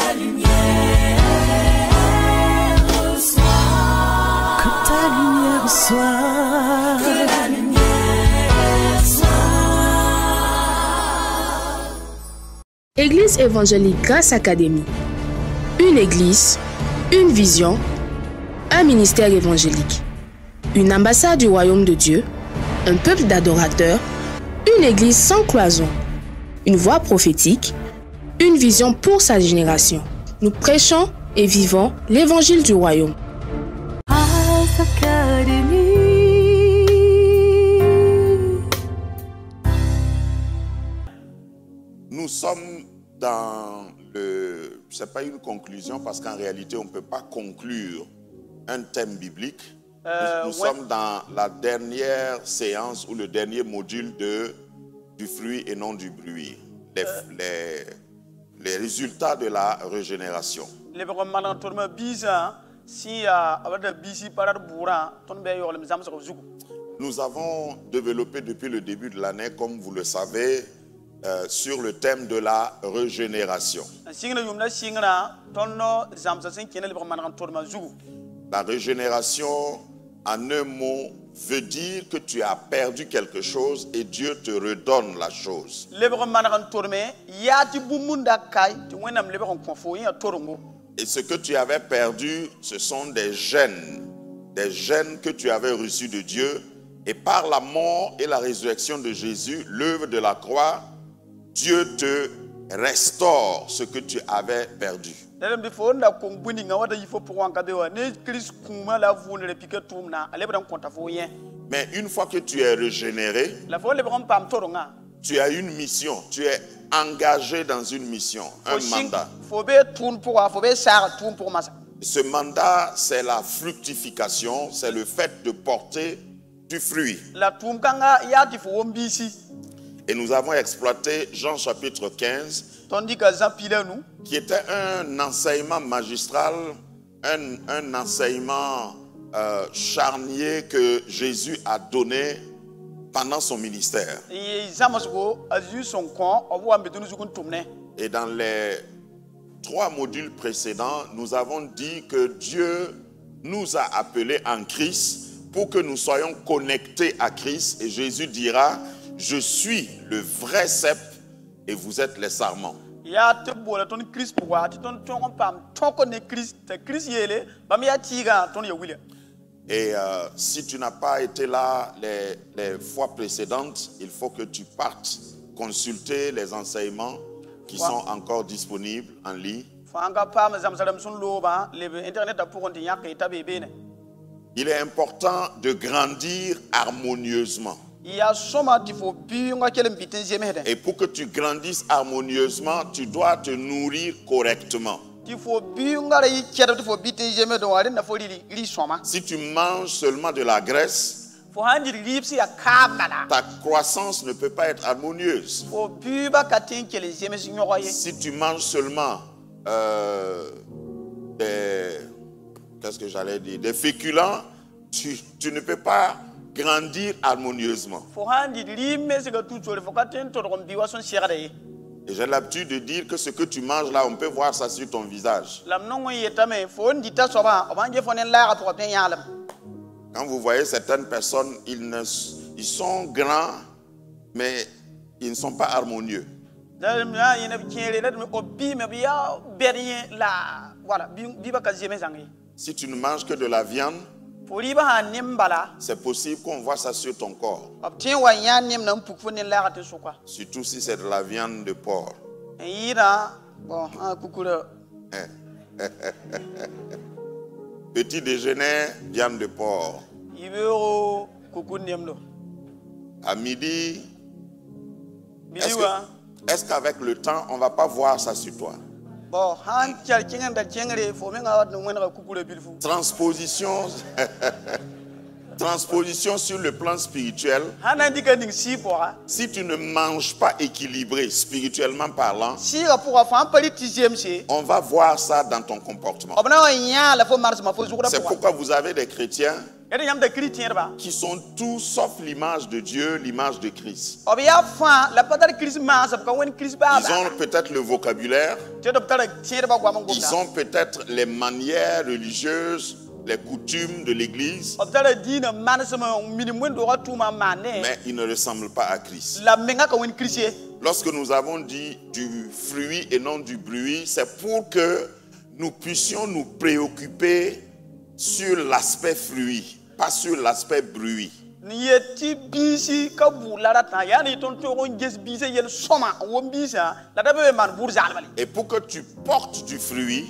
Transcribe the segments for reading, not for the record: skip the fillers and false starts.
ta lumière soit. Que ta lumière soit. Que la lumière soit. Église évangélique Grâce Académie. Une église, une vision, un ministère évangélique. Une ambassade du royaume de Dieu, un peuple d'adorateurs, une église sans cloison, une voix prophétique, une vision pour sa génération. Nous prêchons et vivons l'évangile du royaume. Grâce Académie. Nous sommes dans le... C'est pas une conclusion parce qu'en réalité, on ne peut pas conclure un thème biblique. Nous sommes dans la dernière séance ou le dernier module du fruit et non du bruit. Les résultats de la régénération. Nous avons développé depuis le début de l'année, comme vous le savez, sur le thème de la régénération. La régénération, en un mot, veut dire que tu as perdu quelque chose et Dieu te redonne la chose. Et ce que tu avais perdu, ce sont des gènes que tu avais reçus de Dieu. Et par la mort et la résurrection de Jésus, l'œuvre de la croix, Dieu te restaure ce que tu avais perdu. Mais une fois que tu es régénéré, tu as une mission, tu es engagé dans une mission, un mandat. Ce mandat, c'est la fructification, c'est le fait de porter du fruit. Et nous avons exploité Jean chapitre 15, qui était un enseignement magistral, un enseignement charnier que Jésus a donné pendant son ministère. Et dans les 3 modules précédents, nous avons dit que Dieu nous a appelés en Christ pour que nous soyons connectés à Christ. Et Jésus dira: je suis le vrai cep et vous êtes les sarments. Et si tu n'as pas été là les fois précédentes, il faut que tu partes consulter les enseignements qui sont encore disponibles en ligne. Il est important de grandir harmonieusement. Et pour que tu grandisses harmonieusement, tu dois te nourrir correctement. Si tu manges seulement de la graisse, ta croissance ne peut pas être harmonieuse. Si tu manges seulement des féculents, tu ne peux pas grandir harmonieusement. Et j'ai l'habitude de dire que ce que tu manges là, on peut voir ça sur ton visage. Quand vous voyez certaines personnes, ils sont grands, mais ils ne sont pas harmonieux. Si tu ne manges que de la viande, c'est possible qu'on voit ça sur ton corps. Surtout si c'est de la viande de porc. Petit déjeuner, viande de porc. À midi, est-ce qu'avec le temps, on ne va pas voir ça sur toi? Transposition sur le plan spirituel. Si tu ne manges pas équilibré spirituellement parlant, on va voir ça dans ton comportement. C'est pourquoi vous avez des chrétiens qui sont tous sauf l'image de Dieu, l'image de Christ. Ils ont peut-être le vocabulaire, ils ont peut-être les manières religieuses, les coutumes de l'église, mais ils ne ressemblent pas à Christ. Lorsque nous avons dit du fruit et non du bruit, c'est pour que nous puissions nous préoccuper sur l'aspect fruit, pas sur l'aspect bruit. Et pour que tu portes du fruit,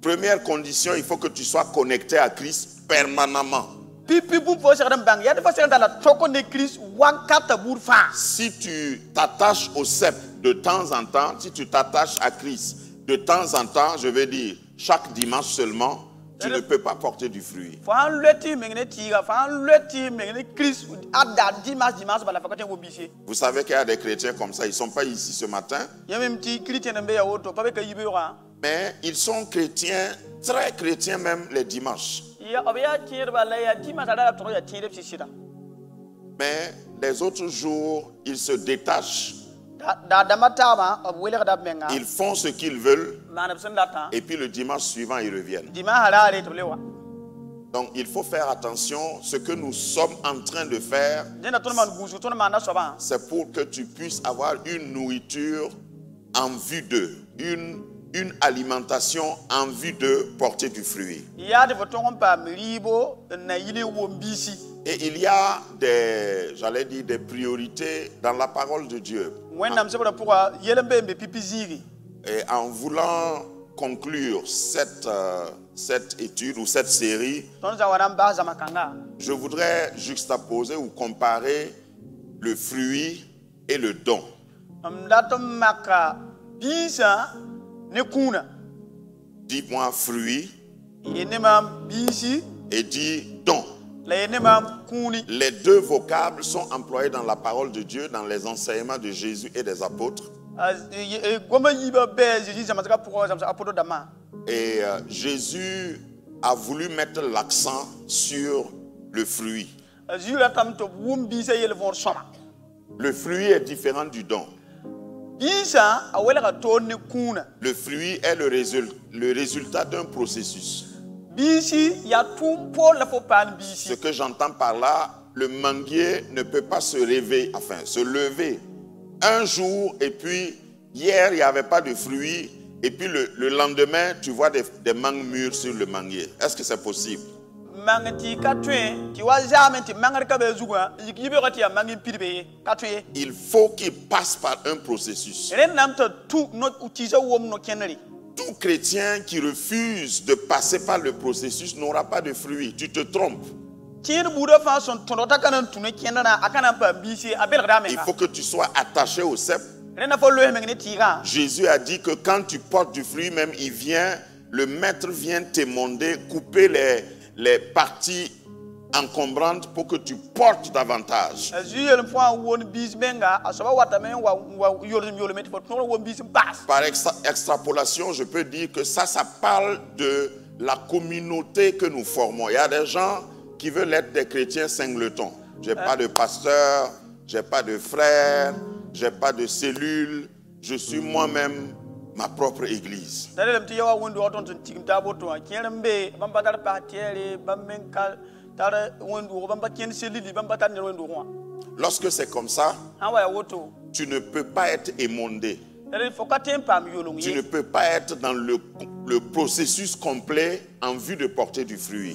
première condition, il faut que tu sois connecté à Christ permanemment. Si tu t'attaches au cep de temps en temps, si tu t'attaches à Christ de temps en temps, je veux dire chaque dimanche seulement, tu ne peux pas porter du fruit. Vous savez qu'il y a des chrétiens comme ça, ils ne sont pas ici ce matin, mais ils sont chrétiens, très chrétiens même les dimanches. Mais les autres jours, ils se détachent. Ils font ce qu'ils veulent. Et puis le dimanche suivant, ils reviennent. Donc il faut faire attention. Ce que nous sommes en train de faire, c'est pour que tu puisses avoir une nourriture en vue d'eux. Une alimentation en vue de porter du fruit. Et il y a des, j'allais dire, des priorités dans la parole de Dieu. Et en voulant conclure cette étude ou cette série, je voudrais juxtaposer ou comparer le fruit et le don. Dis-moi fruit et dis don. Les deux vocables sont employés dans la parole de Dieu, dans les enseignements de Jésus et des apôtres. Et Jésus a voulu mettre l'accent sur le fruit. Le fruit est différent du don. Le fruit est le résultat d'un processus. Ce que j'entends par là, le manguier ne peut pas se lever un jour et puis hier il n'y avait pas de fruits et puis le lendemain tu vois des mangues mûres sur le manguier. Est-ce que c'est possible? Il faut qu'il passe par un processus. Tout chrétien qui refuse de passer par le processus n'aura pas de fruits. Tu te trompes. Il faut que tu sois attaché au cep. Jésus a dit que quand tu portes du fruit, même le maître vient t'émonder, couper les parties encombrantes pour que tu portes davantage. Par extrapolation, je peux dire que ça parle de la communauté que nous formons. Il y a des gens qui veulent être des chrétiens singletons. Je n'ai pas de pasteur, je n'ai pas de frère, je n'ai pas de cellule. Je suis moi-même ma propre église. Lorsque c'est comme ça, tu ne peux pas être émondé. Tu ne peux pas être dans le processus complet en vue de porter du fruit.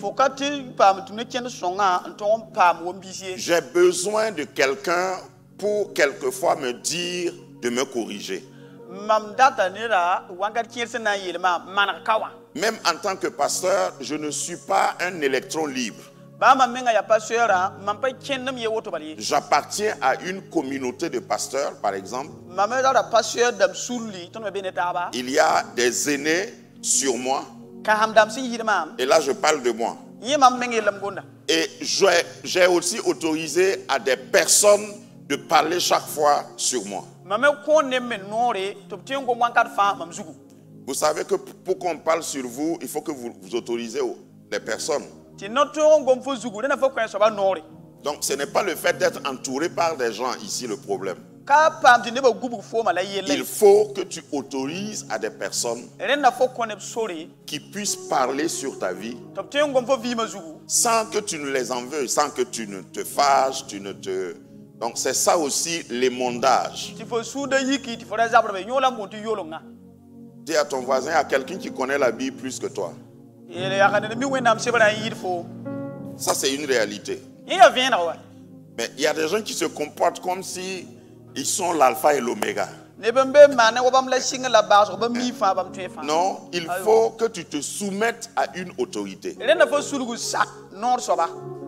J'ai besoin de quelqu'un pour quelquefois me dire de me corriger. Même en tant que pasteur, je ne suis pas un électron libre. J'appartiens à une communauté de pasteurs, par exemple. Il y a des aînés sur moi. Et là, je parle de moi. Et j'ai aussi autorisé à des personnes de parler chaque fois sur moi. Vous savez que pour qu'on parle sur vous, il faut que vous autorisez les personnes. Donc ce n'est pas le fait d'être entouré par des gens ici le problème. Il faut que tu autorises à des personnes qui puissent parler sur ta vie sans que tu ne les en veuilles, sans que tu ne te fâches, Donc c'est ça aussi l'émondage. Dis à ton voisin, à quelqu'un qui connaît la Bible plus que toi. Ça c'est une réalité. Mais il y a des gens qui se comportent comme si ils sont l'alpha et l'oméga. Non, il faut que tu te soumettes à une autorité.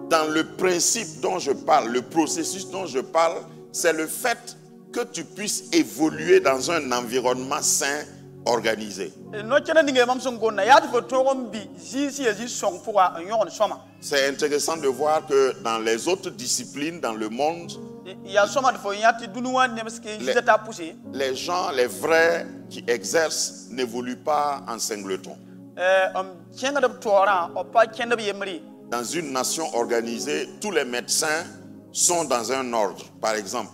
Dans le principe dont je parle, le processus dont je parle, c'est le fait que tu puisses évoluer dans un environnement sain, organisé. C'est intéressant de voir que dans les autres disciplines dans le monde, les gens, les vrais qui exercent, n'évoluent pas en singleton. Dans une nation organisée, tous les médecins sont dans un ordre, par exemple.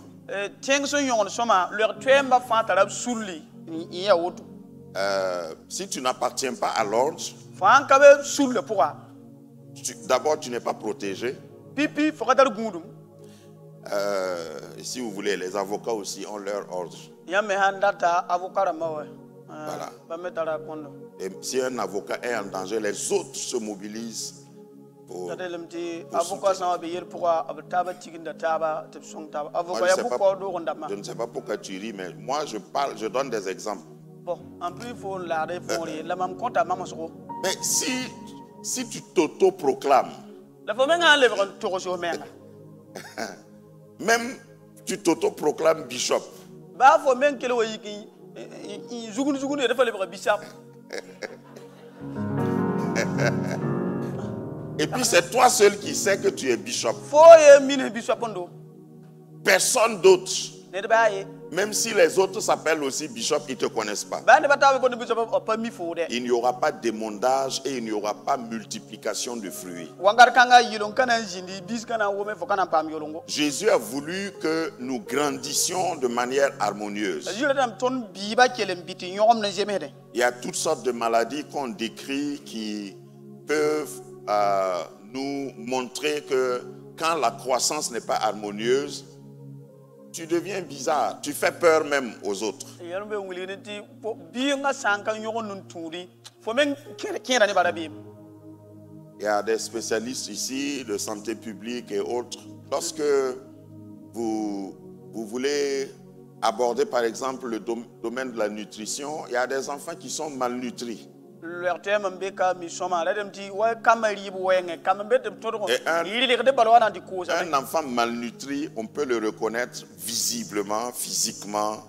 Si tu n'appartiens pas à l'ordre, d'abord tu n'es pas protégé. Si vous voulez, les avocats aussi ont leur ordre. Voilà. Et si un avocat est en danger, les autres se mobilisent pour je ne sais pas pourquoi tu ris, mais moi je donne des exemples. Mais si tu t'auto-proclames, même tu t'auto-proclames bishop, et puis c'est toi seul qui sais que tu es bishop. Personne d'autre. Même si les autres s'appellent aussi bishop, ils ne te connaissent pas. Il n'y aura pas d'émondage et il n'y aura pas multiplication de fruits. Jésus a voulu que nous grandissions de manière harmonieuse. Il y a toutes sortes de maladies qu'on décrit qui peuvent nous montrer que quand la croissance n'est pas harmonieuse, tu deviens bizarre, tu fais peur même aux autres. Il y a des spécialistes ici de santé publique et autres. Lorsque vous voulez aborder par exemple le domaine de la nutrition, il y a des enfants qui sont malnutris. Et un enfant malnutri, on peut le reconnaître visiblement, physiquement.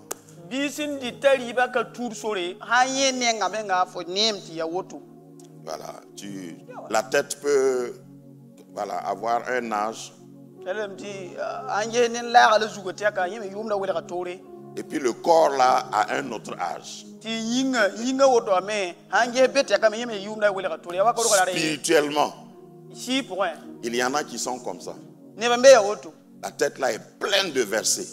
Voilà, la tête peut avoir un âge. Et puis le corps là a un autre âge. Spirituellement, il y en a qui sont comme ça. La tête là est pleine de versets.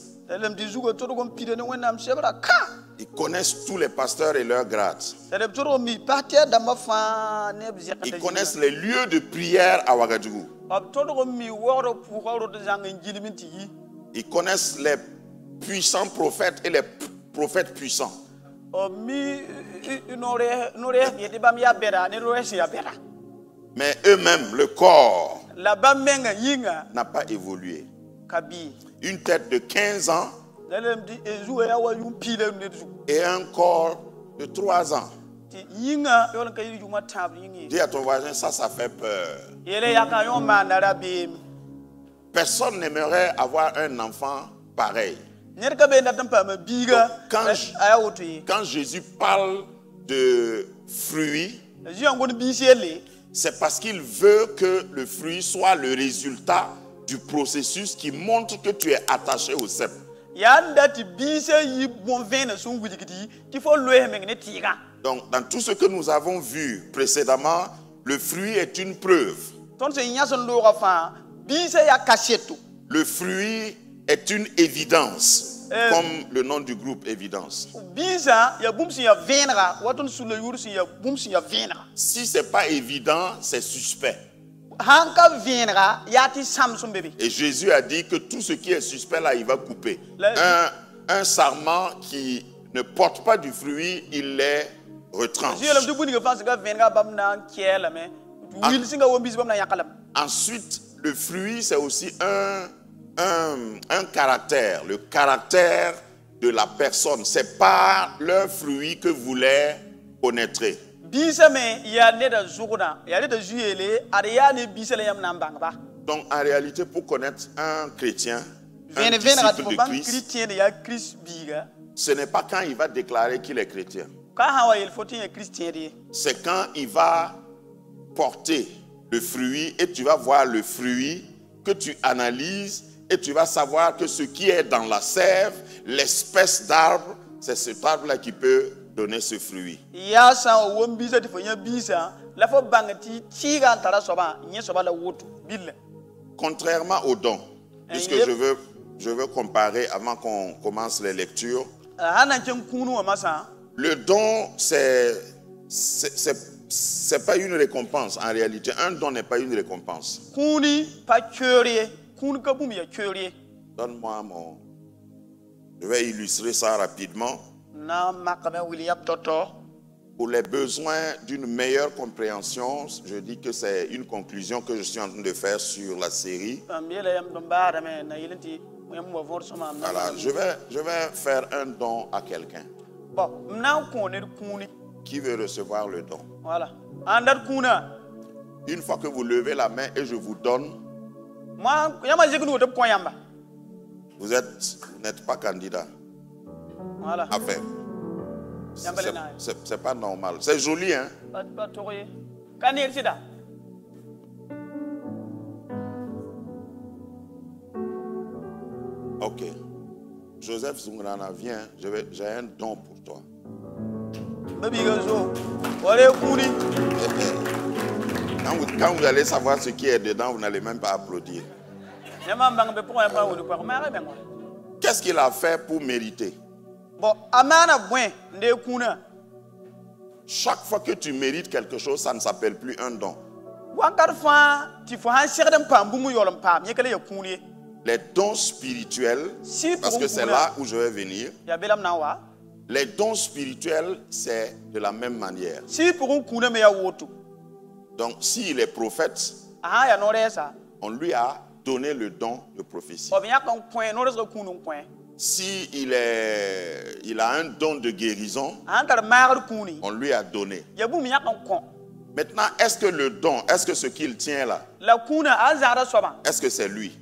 Ils connaissent tous les pasteurs et leurs grades. Ils connaissent les lieux de prière à Ouagadougou. Ils connaissent les puissants prophètes et les prophètes puissants. Mais eux-mêmes, le corps n'a pas évolué. Une tête de 15 ans et un corps de 3 ans. Dis à ton voisin, ça fait peur. Personne n'aimerait avoir un enfant pareil. Donc, quand Jésus parle de fruits, c'est parce qu'il veut que le fruit soit le résultat du processus qui montre que tu es attaché au cep. Donc, dans tout ce que nous avons vu précédemment, le fruit est une preuve. Le fruit est une évidence, comme le nom du groupe Évidence. Si ce n'est pas évident, c'est suspect. Et Jésus a dit que tout ce qui est suspect là, il va couper. Un sarment qui ne porte pas du fruit, il les retranche. Ensuite, le fruit, c'est aussi un caractère, le caractère de la personne. C'est par leur fruit que vous les connaîtrez. Donc, en réalité, pour connaître un chrétien, un disciple de Christ, ce n'est pas quand il va déclarer qu'il est chrétien. C'est quand il va porter le fruit et tu vas voir le fruit que tu analyses et tu vas savoir que ce qui est dans la sève, l'espèce d'arbre, c'est cet arbre-là qui peut donner ce fruit. Contrairement aux dons, puisque je veux comparer avant qu'on commence les lectures. Le don, c'est pas une récompense en réalité. Un don n'est pas une récompense. Donne-moi mon... Je vais illustrer ça rapidement. Pour les besoins d'une meilleure compréhension, je dis que c'est une conclusion que je suis en train de faire sur la série. Voilà, je vais faire un don à quelqu'un. Qui veut recevoir le don? Voilà. Une fois que vous levez la main et je vous donne, vous n'êtes pas candidat. Voilà. Enfin, c'est pas normal. C'est joli, hein? Ok. Joseph Zungrana, viens, j'ai un don pour toi. Quand vous allez savoir ce qui est dedans, vous n'allez même pas applaudir. Qu'est-ce qu'il a fait pour mériter? Chaque fois que tu mérites quelque chose, ça ne s'appelle plus un don. Les dons spirituels, parce que c'est là où je vais venir. Les dons spirituels, c'est de la même manière. Donc, s'il est prophète, on lui a donné le don de prophétie. S'il a un don de guérison, on lui a donné. Maintenant, est-ce que le don, est-ce que ce qu'il tient là, est-ce que c'est lui?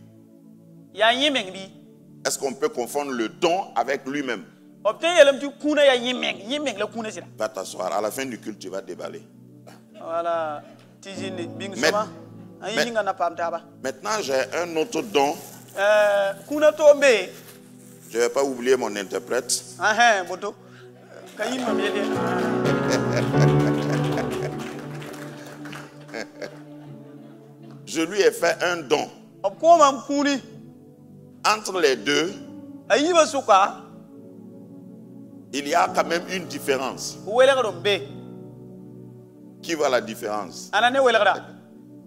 Est-ce qu'on peut confondre le don avec lui-même? Va t'asseoir. À la fin du culte, tu vas déballer. Voilà. Maintenant, j'ai un autre don. Je ne vais pas oublier mon interprète. Je lui ai fait un don. Entre les deux, il y a quand même une différence. Qui voit la différence?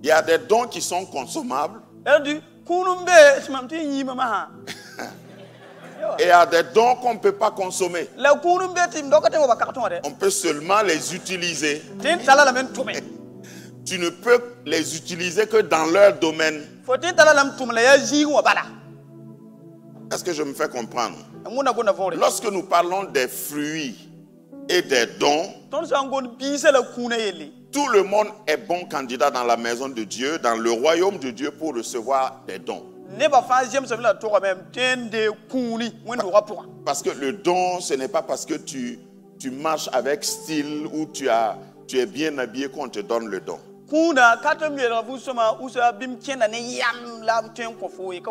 Il y a des dons qui sont consommables. Et il y a des dons qu'on ne peut pas consommer. On peut seulement les utiliser. Tu ne peux les utiliser que dans leur domaine. Est-ce que je me fais comprendre? Lorsque nous parlons des fruits et des dons, tout le monde est bon candidat dans la maison de Dieu, dans le royaume de Dieu pour recevoir des dons. Parce que le don, ce n'est pas parce que tu marches avec style ou tu es bien habillé qu'on te donne le don.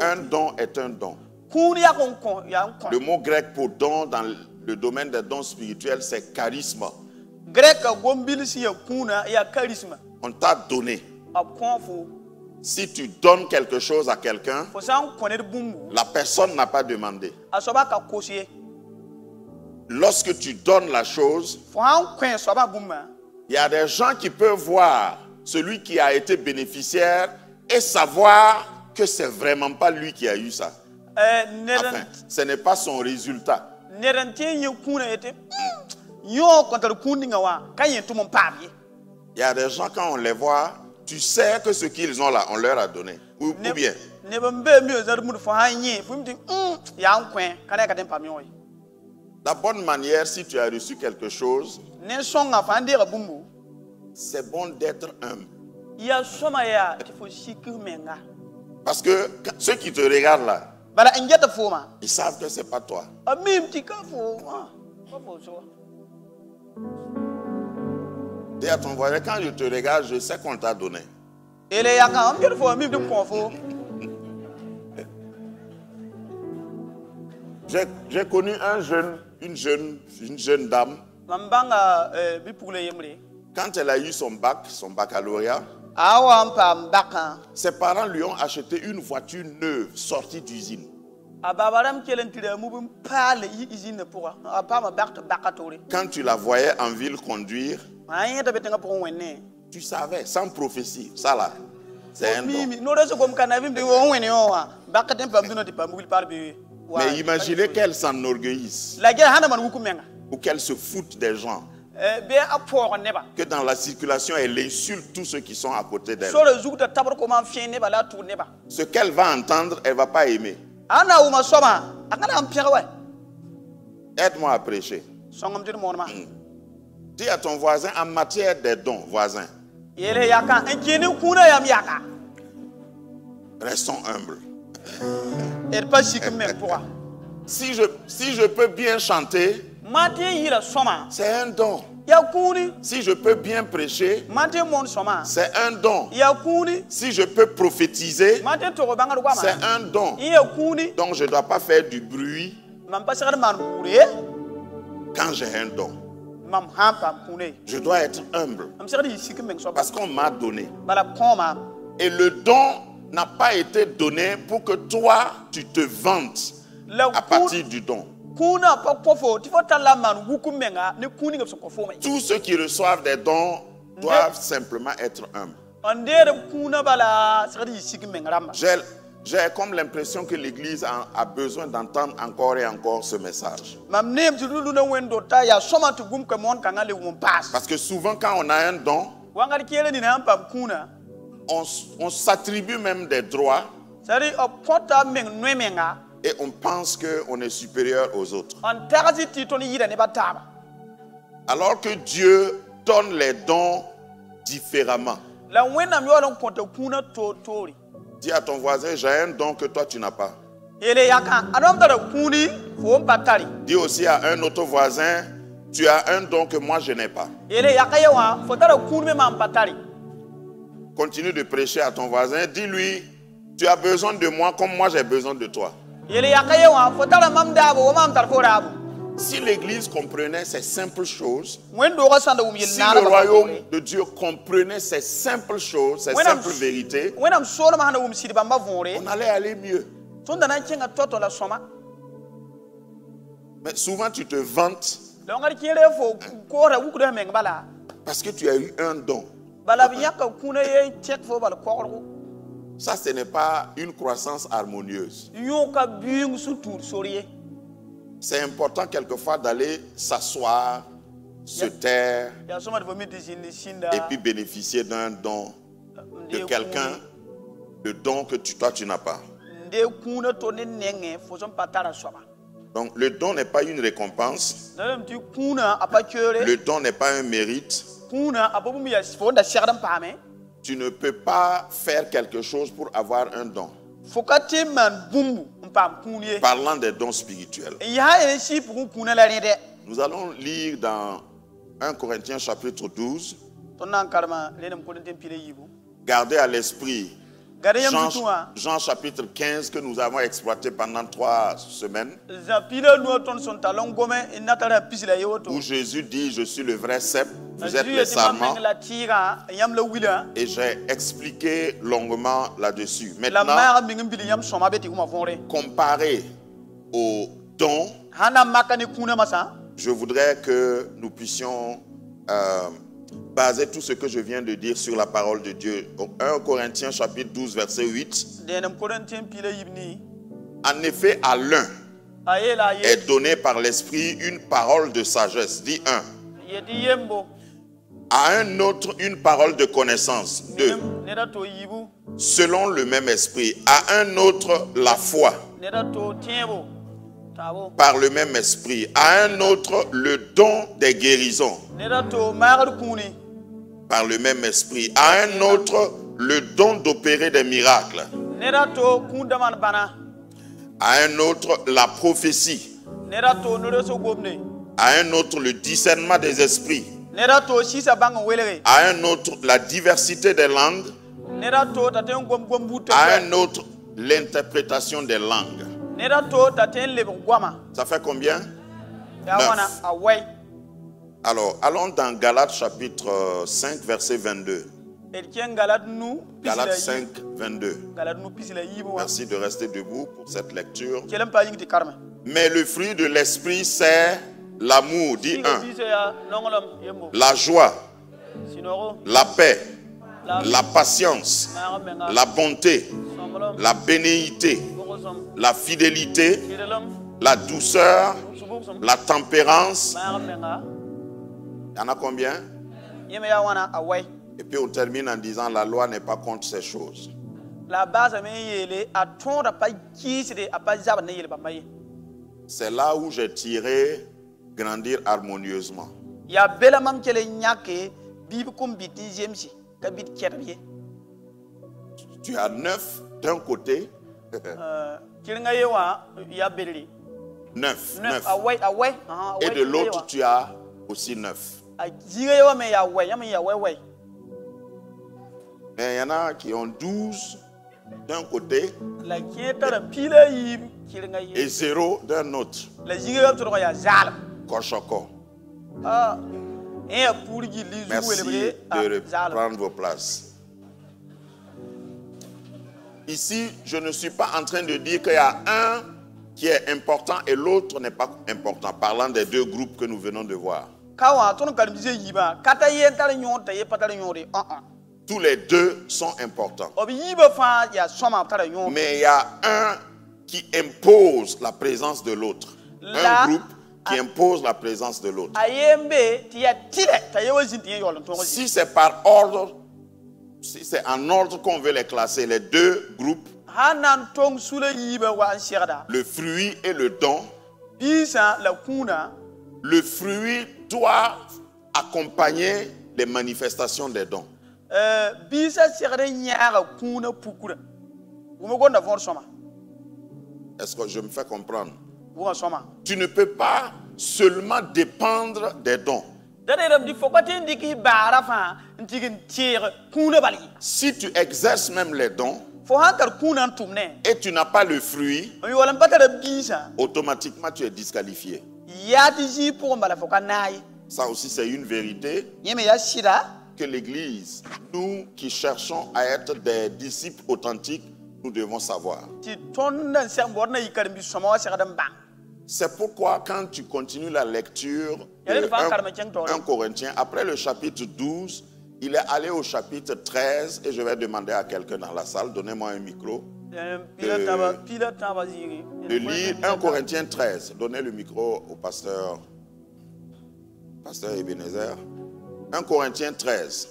Un don est un don. Le mot grec pour don dans le domaine des dons spirituels, c'est charisme. On t'a donné. Si tu donnes quelque chose à quelqu'un, fo san kone de bumbu la personne n'a pas demandé. asoba ka kosie Lorsque tu donnes la chose, fo han kwen soba bumba il y a des gens qui peuvent voir celui qui a été bénéficiaire et savoir que c'est vraiment pas lui qui a eu ça. Enfin, ce n'est pas son résultat. neden tie ye kuna ete yo kontar kuninga wa kanye tumon pamye Il y a des gens, quand on les voit, tu sais que ce qu'ils ont là, on leur a donné. Ou bien, ne bambe mi ozar mu fo hanye fo mi ya nkwen kana ka dem pamye oy la bonne manière, si tu as reçu quelque chose, ne songa fa ndira bumbu c'est bon d'être humble. ya soma ya tifo shiku menga Parce que ceux qui te regardent là, bala njeta foma ils savent que c'est pas toi. amim tikafo fo so Dis à ton voisin, quand je te regarde, je sais qu'on t'a donné. ele ya kan am fo amim de konfo J'ai connu une jeune dame, mambanga bi pule yemre quand elle a eu son baccalauréat, awa pam baka ses parents lui ont acheté une voiture neuve sortie d'usine. ababaram kelen tire mu bim pale yi izine pour apama bakta bakatore Quand tu la voyais en ville conduire, ayeta betenga pour wenne tu savais, sans prophétie, ça là, c'est un don. mimi no reso kom kana bim de wenne owa bakatem pam dino de pam wil parbe Mais imaginez qu'elle s'enorgueillisse la guerre hana man wukumenga ou qu'elle se foute des gens, be apor neba que dans la circulation, elle insulte tous ceux qui sont à côté d'elle. so le zukta tabar ko man fien neba la tour neba Ce qu'elle va entendre, elle ne va pas aimer. ana uma soma akana am pierre ouais Aide-moi à prêcher. songam dir monma Dis à ton voisin, en matière des dons, voisin, yele yaka enkini kuna yam yaka restons humbles. et pas chic même pour Si je peux bien chanter, mate yira soma c'est un don. ya kuni Si je peux bien prêcher, mate mon soma c'est un don. ya kuni Si je peux prophétiser, mate to banga kwa c'est ma un don. ya kuni Donc je ne dois pas faire du bruit mam pasar man bouré quand j'ai un don. mam hampa kuni Je dois être humble am sar di chic même so parce qu'on m'a donné. bala koma Et le don n'a pas été donné pour que toi, tu te vantes la à partir du don. kuna pa kofo ti fota la man wukumenga ne kuni ngam so kofo mai Tous ceux qui reçoivent des dons doivent simplement être humbles. andere kuna bala sar di chic même ramba J'ai comme l'impression que l'Église a besoin d'entendre encore et encore ce message. mam nem ti lulu na wendo ta ya soma to gum ko mon kanga le won pass Parce que souvent quand on a un don, wangar kele ni na pam kuna on s'attribue même des droits sari o pota meng nwemenga et on pense qu'on est supérieur aux autres. en taxi ti to ni yida ne bataba Alors que Dieu donne les dons différemment. la wena mi wala ponta kuna to tori Dis à ton voisin, j'ai un don que toi tu n'as pas. ele yaka adom dara kuni fo batari Dis aussi à un autre voisin, tu as un don que moi je n'ai pas. ele yaka yawa fo dara kuni me man batari Continue de prêcher à ton voisin, dis-lui, tu as besoin de moi comme moi j'ai besoin de toi. ele yaka yawa fo dara mam dabo o mam tar fo rabu Si l'Église comprenait ces simples choses, wendo ko sanda um si yina le royaume de Dieu comprenait ces simples choses, ces When I'm- simples vérités, wenam solo ma handa um sidi bamba vore on allait aller mieux. tunda na chenga toto la soma Mais souvent tu te vantes la ngar kele fo ko ra wuku de meng bala parce que tu as eu un don. bala bi yaka kuna ye check fo bala ko Ça, ce n'est pas une croissance harmonieuse. yo ka biung su tur soriye C'est important quelquefois d'aller s'asseoir, se taire ya soma de vomit de shinda et puis bénéficier d'un don de quelqu'un, le don que toi tu n'as pas. de kuna to ne nenge fo som patara soma Donc le don n'est pas une récompense, dalem ti kuna apakere le don n'est pas un mérite. kuna ababu mi ya fo da shagdam pame Tu ne peux pas faire quelque chose pour avoir un don. fokati man bumbu mpam kunye Parlant des dons spirituels. ya ele shi pour kuna la rede Nous allons lire dans 1 Corinthiens chapitre 12. to nan karma lenam ko den pile yibu Gardez à l'esprit Jean chapitre 15 que nous avons exploité pendant 3 semaines. Où Jésus dit, je suis le vrai cep, vous êtes les sarments. Et j'ai expliqué longuement là-dessus. Maintenant, comparé aux dons, je voudrais que nous puissions baser tout ce que je viens de dire sur la parole de Dieu. 1 Corinthiens chapitre 12 verset 8. En effet, à l'un est donné par l'Esprit une parole de sagesse. Dit 1. À un autre, une parole de connaissance. 2. Selon le même esprit. À un autre, la foi. Par le même esprit. À un autre, le don des guérisons. Par le même esprit. À un autre, le don d'opérer des miracles. À un autre, la prophétie. À un autre, le discernement des esprits. À un autre, la diversité des langues. À un autre, l'interprétation des langues. Ça fait combien? 9. Alors, allons dans Galates chapitre 5, verset 22. Galates 5, 22. Merci de rester debout pour cette lecture. Mais le fruit de l'esprit, c'est l'amour, dit 1. La joie, la paix, la patience, la bonté, la bénéité, la fidélité, la douceur, la tempérance. Il y en a combien? Et puis on termine en disant la loi n'est pas contre ces choses. C'est là où j'ai tiré grandir harmonieusement. Tu as 9 d'un côté. 9. Et de l'autre, tu as aussi 9. Mais il y en a qui ont 12 d'un côté et 0 d'un autre. Koshoko. Merci de reprendre vos places. Ici, je ne suis pas en train de dire qu'il y a un qui est important et l'autre n'est pas important, parlant des 2 groupes que nous venons de voir. Tous les 2 sont importants. Mais il y a un qui impose la présence de l'autre. Un groupe qui impose la présence de l'autre. Si c'est par ordre, si c'est en ordre qu'on veut les classer, les 2 groupes, le fruit et le don, le fruit doit accompagner les manifestations des dons. Est-ce que je me fais comprendre? Tu ne peux pas seulement dépendre des dons. Si tu exerces même les dons et tu n'as pas le fruit, automatiquement tu es disqualifié. Ça aussi c'est une vérité que l'Église, nous qui cherchons à être des disciples authentiques, nous devons savoir. C'est pourquoi quand tu continues la lecture de 1 Corinthiens, après le chapitre 12, il est allé au chapitre 13 et je vais demander à quelqu'un dans la salle, donnez-moi un micro, de lire 1 Corinthiens 13. Donnez le micro au pasteur Ebenezer. 1 Corinthiens 13.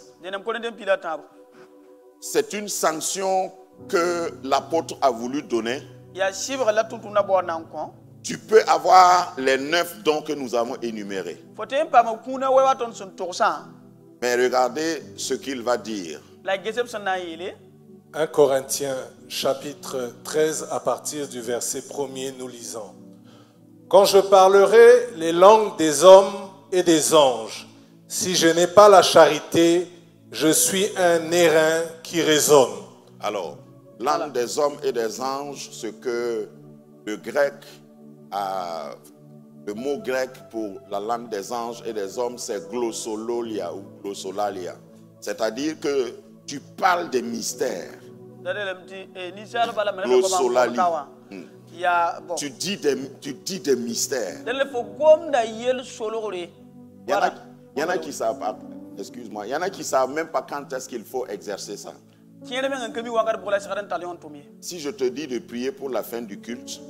C'est une sanction que l'apôtre a voulu donner. Tu peux avoir les 9 dons que nous avons énumérés. Mais regardez ce qu'il va dire. 1 Corinthiens chapitre 13 à partir du verset 1er, nous lisons. Quand je parlerai les langues des hommes et des anges, si je n'ai pas la charité, je suis un airain qui résonne. Alors, Langue des hommes et des anges, ce que le grec a... Le mot grec pour la langue des anges et des hommes, c'est glossolalia ou glossolalia. C'est-à-dire que tu parles des mystères. Glossolalia. Tu dis des mystères. Il y en a qui savent pas, excuse-moi, il y en a qui savent même pas quand est-ce qu'il faut exercer ça. Si je te dis de prier pour la fin du culte,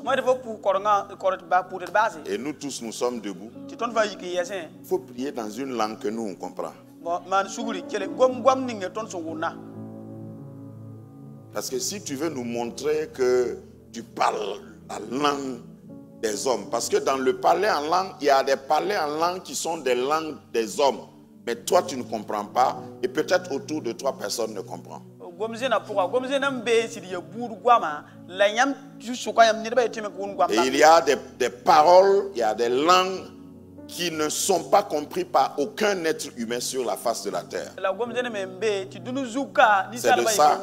et nous tous nous sommes debout, il faut prier dans une langue que nous on comprend. Parce que si tu veux nous montrer que tu parles la langue des hommes, parce que dans le parler en langue, il y a des parlers en langue qui sont des langues des hommes, mais toi tu ne comprends pas, et peut-être autour de toi personne ne comprend. Et il y a des paroles, il y a des langues qui ne sont pas comprises par aucun être humain sur la face de la terre. C'est de ça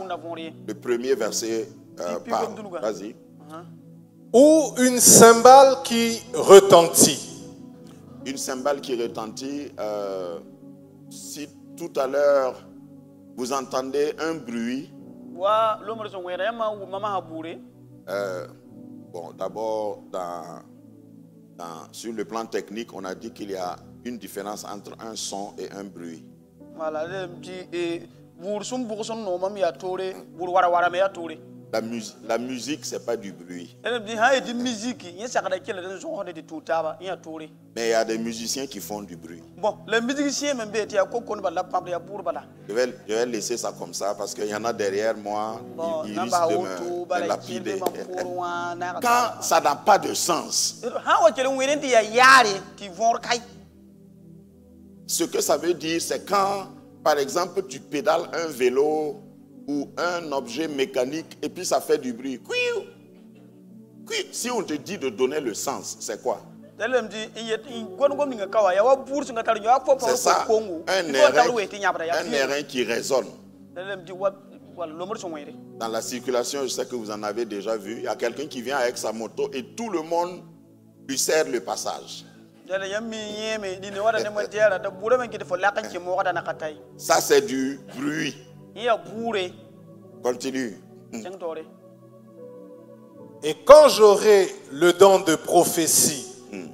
le premier verset parle. Vas-y. Ou une cymbale qui retentit. Une cymbale qui retentit. Si tout à l'heure vous entendez un bruit, bon, d'abord, sur le plan technique, on a dit qu'il y a une différence entre un son et un bruit. La musique, ce n'est pas du bruit. Mais il y a des musiciens qui font du bruit. Je vais laisser ça comme ça parce qu'il y en a derrière moi qui risquent de me lapider. Quand ça n'a pas de sens, ce que ça veut dire, c'est quand, par exemple, tu pédales un vélo ou un objet mécanique et puis ça fait du bruit. Si on te dit de donner le sens, c'est quoi? C'est ça, un airain qui résonne. Dans la circulation, je sais que vous en avez déjà vu, il y a quelqu'un qui vient avec sa moto et tout le monde lui sert le passage. Ça, c'est du bruit. Continue. Et quand j'aurai le don de prophétie,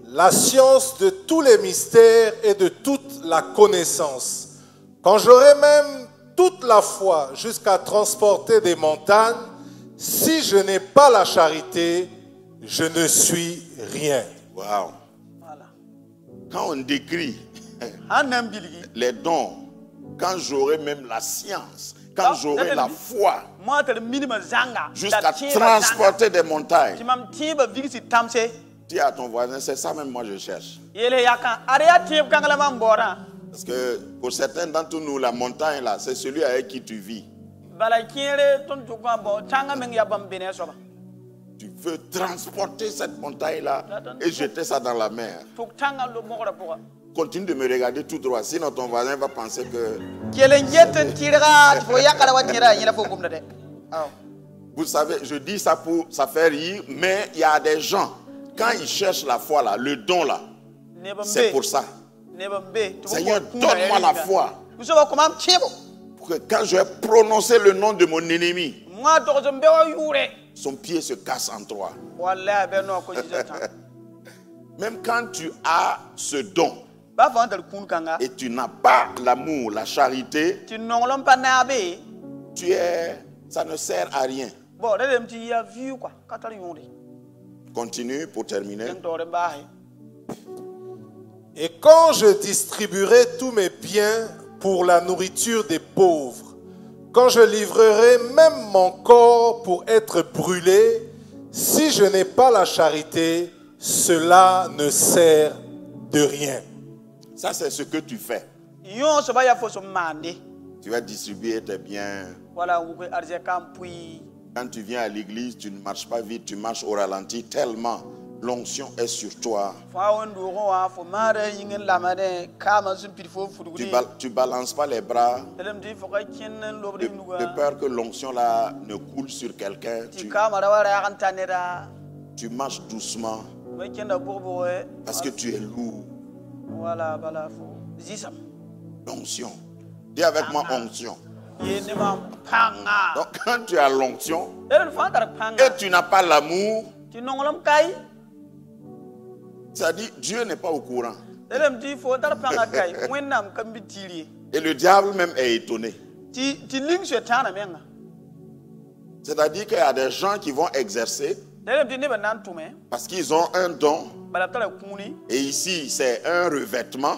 la science de tous les mystères et de toute la connaissance, quand j'aurai même toute la foi jusqu'à transporter des montagnes, si je n'ai pas la charité, je ne suis rien. Wow. Quand on décrit les dons, quand j'aurai même la science, quand j'aurai la foi, jusqu'à transporter des montagnes, dis à ton voisin, c'est ça même moi je cherche. Parce que pour certains d'entre nous, la montagne là, c'est celui avec qui tu vis. Tu veux transporter cette montagne là et jeter ça dans la mer. Continue de me regarder tout droit, sinon ton voisin va penser que... Vous savez, je dis ça pour ça fait rire, mais il y a des gens, quand ils cherchent la foi là, le don là, c'est pour ça. Seigneur, donne-moi la foi. Pour que quand je vais prononcer le nom de mon ennemi, son pied se casse en trois. Même quand tu as ce don, et tu n'as pas l'amour, la charité, ça ne sert à rien. Continue pour terminer. Et quand je distribuerai tous mes biens pour la nourriture des pauvres, quand je livrerai même mon corps pour être brûlé, si je n'ai pas la charité, cela ne sert de rien. Ça, c'est ce que tu fais. Tu vas distribuer tes biens. Quand tu viens à l'église, tu ne marches pas vite, tu marches au ralenti tellement l'onction est sur toi. Tu balances pas les bras de peur que l'onction là ne coule sur quelqu'un. Tu marches doucement parce que tu es lourd. L'onction. Dis avec moi onction. Donc quand tu as l'onction et tu n'as pas l'amour, ça dit Dieu n'est pas au courant. Et le diable même est étonné. C'est-à-dire qu'il y a des gens qui vont exercer parce qu'ils ont un don. Et ici, c'est un revêtement.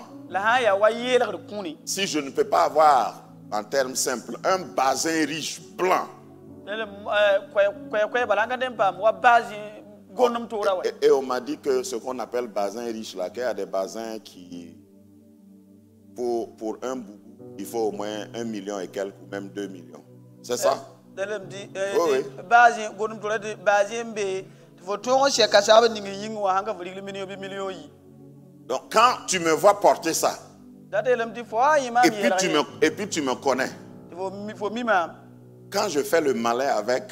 Si je ne peux pas avoir, en termes simples, un basin riche, blanc. Et on m'a dit que ce qu'on appelle basin riche, là, qu'il y a des bassins qui, pour un boubou, il faut au moins 1 million et quelques, ou même 2 millions. C'est ça? Oui. Donc quand tu me vois porter ça, et puis tu me connais, quand je fais le malin avec,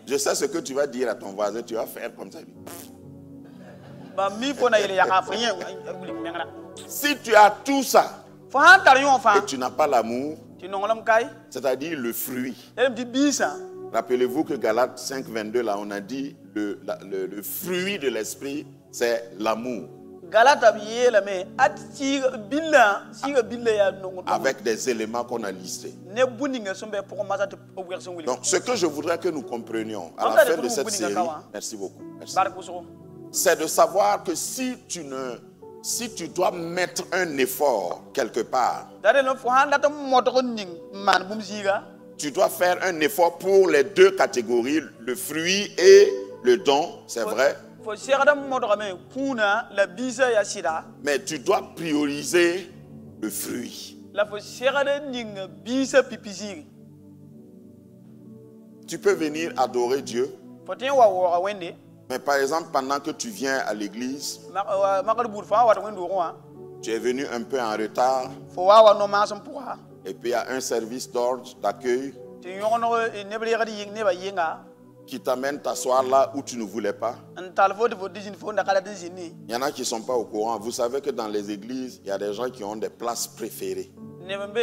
je sais ce que tu vas dire à ton voisin, tu vas faire comme ça. Si tu as tout ça et tu n'as pas l'amour, c'est-à-dire le fruit. Rappelez-vous que Galates 5:22, là, on a dit le fruit de l'esprit, c'est l'amour. Avec des éléments qu'on a listés. Donc, ce que je voudrais que nous comprenions à la fin de cette série, merci beaucoup, merci, c'est de savoir que si tu dois mettre un effort quelque part, tu dois faire un effort pour les deux catégories, le fruit et le don, c'est vrai. Mais tu dois prioriser le fruit. Tu peux venir adorer Dieu. Mais par exemple, pendant que tu viens à l'église, tu es venu un peu en retard. Et puis il y a un service d'ordre, d'accueil, qui t'amène t'asseoir là où tu ne voulais pas. Il y en a qui ne sont pas au courant. Vous savez que dans les églises, il y a des gens qui ont des places préférées. Même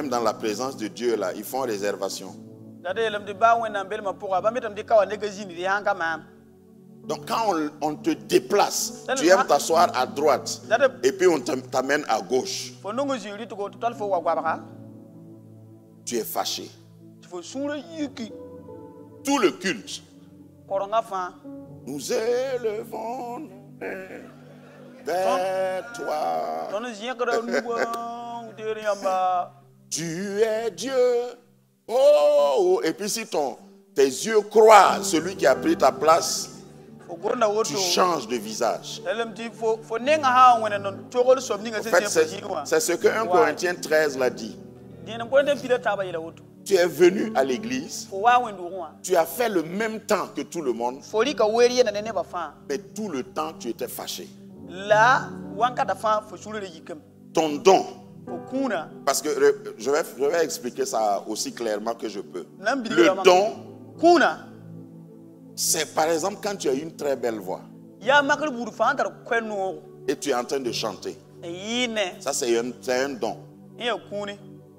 dans la présence de Dieu, là, ils font réservation. Donc quand on te déplace, tu aimes t'asseoir à droite et puis on t'amène à gauche. Tu es fâché. Tout le culte. Nous élevons nos mains vers toi. Tu es Dieu. Oh, et puis si tes yeux croient celui qui a pris ta place, tu changes de visage. En fait, c'est ce que 1 Corinthiens 13 l'a dit. Tu es venu à l'église, tu as fait le même temps que tout le monde, mais tout le temps tu étais fâché. Ton don, parce que je vais expliquer ça aussi clairement que je peux. Le don, c'est par exemple quand tu as une très belle voix et tu es en train de chanter. Ça c'est un don.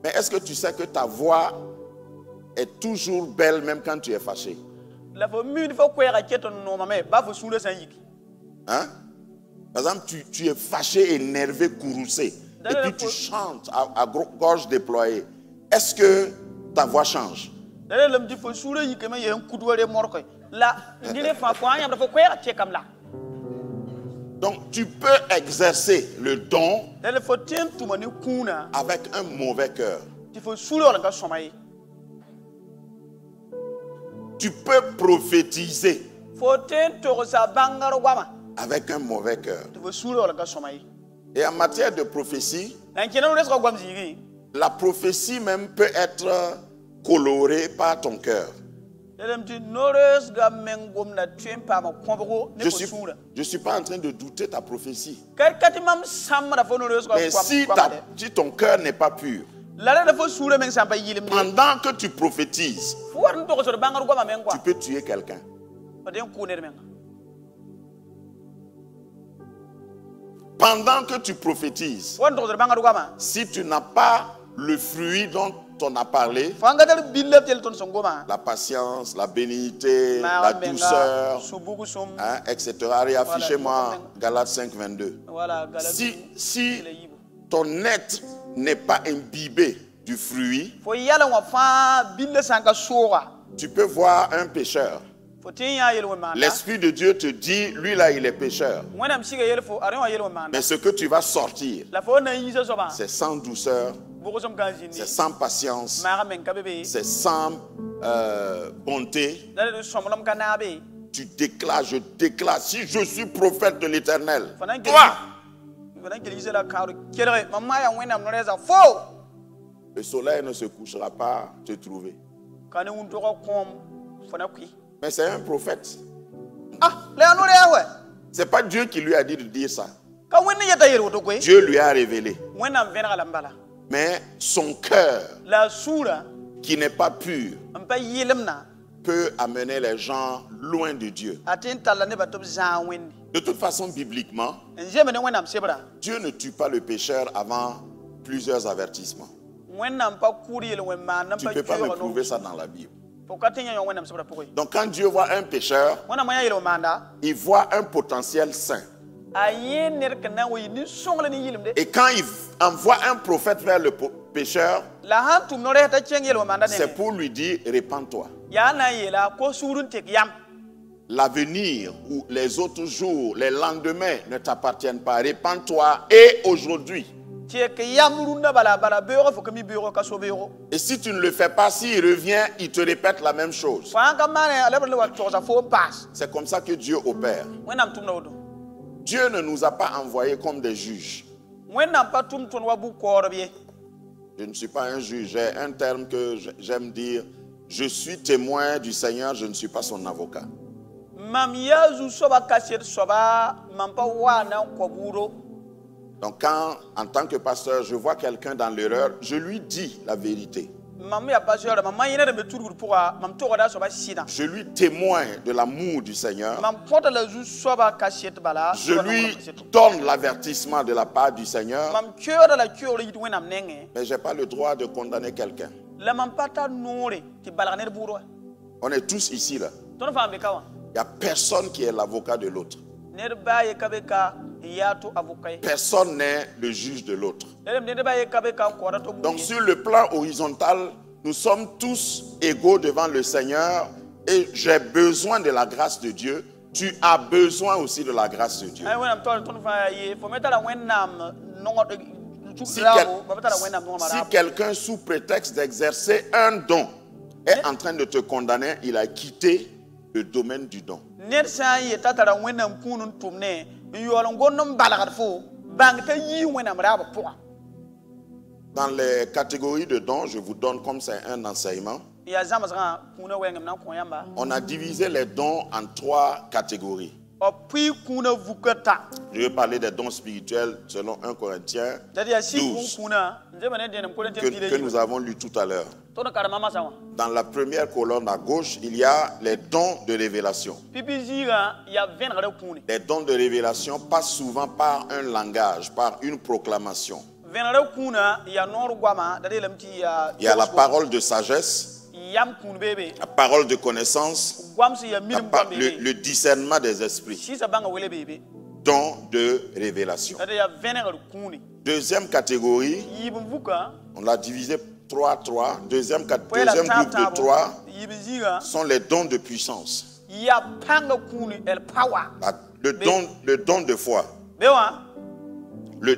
Mais est-ce que tu sais que ta voix est toujours belle même quand tu es fâché? Hein? Par exemple, tu es fâché, énervé, courroucé. Et puis tu chantes à gorge déployée. Est-ce que ta voix change? Donc tu peux exercer le don avec un mauvais cœur. Tu peux prophétiser avec un mauvais cœur. Et en matière de prophétie, la prophétie même peut être coloré par ton cœur. Je suis pas en train de douter ta prophétie. Mais si ton cœur n'est pas pur, pendant que tu prophétises, tu peux tuer quelqu'un. Pendant que tu prophétises, si tu n'as pas le fruit dont on a parlé, la patience, la bénignité, la douceur, hein, etc. Réaffichez-moi Galates 5, 22. Si ton être n'est pas imbibé du fruit, tu peux voir un pécheur. L'Esprit de Dieu te dit, lui là, il est pécheur. Mais ce que tu vas sortir, c'est sans douceur, c'est sans patience, c'est sans bonté. Tu déclares, je déclare, si je suis prophète de l'Éternel, toi, le soleil ne se couchera pas te trouver. Mais c'est un prophète. C'est pas Dieu qui lui a dit de dire ça. Dieu lui a révélé. Mais son cœur, qui n'est pas pur, peut amener les gens loin de Dieu. De toute façon, bibliquement, Dieu ne tue pas le pécheur avant plusieurs avertissements. Tu ne peux pas me prouver ça dans la Bible. Donc quand Dieu voit un pécheur, il voit un potentiel saint. Et quand il envoie un prophète vers le pécheur, c'est pour lui dire, répands-toi. L'avenir ou les autres jours, les lendemains ne t'appartiennent pas. Répands-toi et aujourd'hui. Et si tu ne le fais pas, s'il revient, il te répète la même chose. C'est comme ça que Dieu opère. Dieu ne nous a pas envoyés comme des juges. Je ne suis pas un juge. J'ai un terme que j'aime dire. Je suis témoin du Seigneur, je ne suis pas son avocat. Donc quand, en tant que pasteur, je vois quelqu'un dans l'erreur, je lui dis la vérité. Je lui témoigne de l'amour du Seigneur. Je lui donne l'avertissement de la part du Seigneur. Mais je n'ai pas le droit de condamner quelqu'un. On est tous ici là. Il n'y a personne qui est l'avocat de l'autre. Personne n'est le juge de l'autre. Donc sur le plan horizontal, nous sommes tous égaux devant le Seigneur et j'ai besoin de la grâce de Dieu. Tu as besoin aussi de la grâce de Dieu. Si quelqu'un sous prétexte d'exercer un don est en train de te condamner, il a quitté le domaine du don. Dans les catégories de dons, je vous donne comme c'est un enseignement. On a divisé les dons en 3 catégories. Je vais parler des dons spirituels selon 1 Corinthiens 12 que nous avons lu tout à l'heure. Dans la première colonne à gauche, il y a les dons de révélation. Les dons de révélation passent souvent par un langage, par une proclamation. Il y a la parole de sagesse, la parole de connaissance, le discernement des esprits. Don de révélation. Deuxième catégorie, on l'a divisé 3. Deuxième groupe de 3 sont les dons de puissance. Le don de foi. Le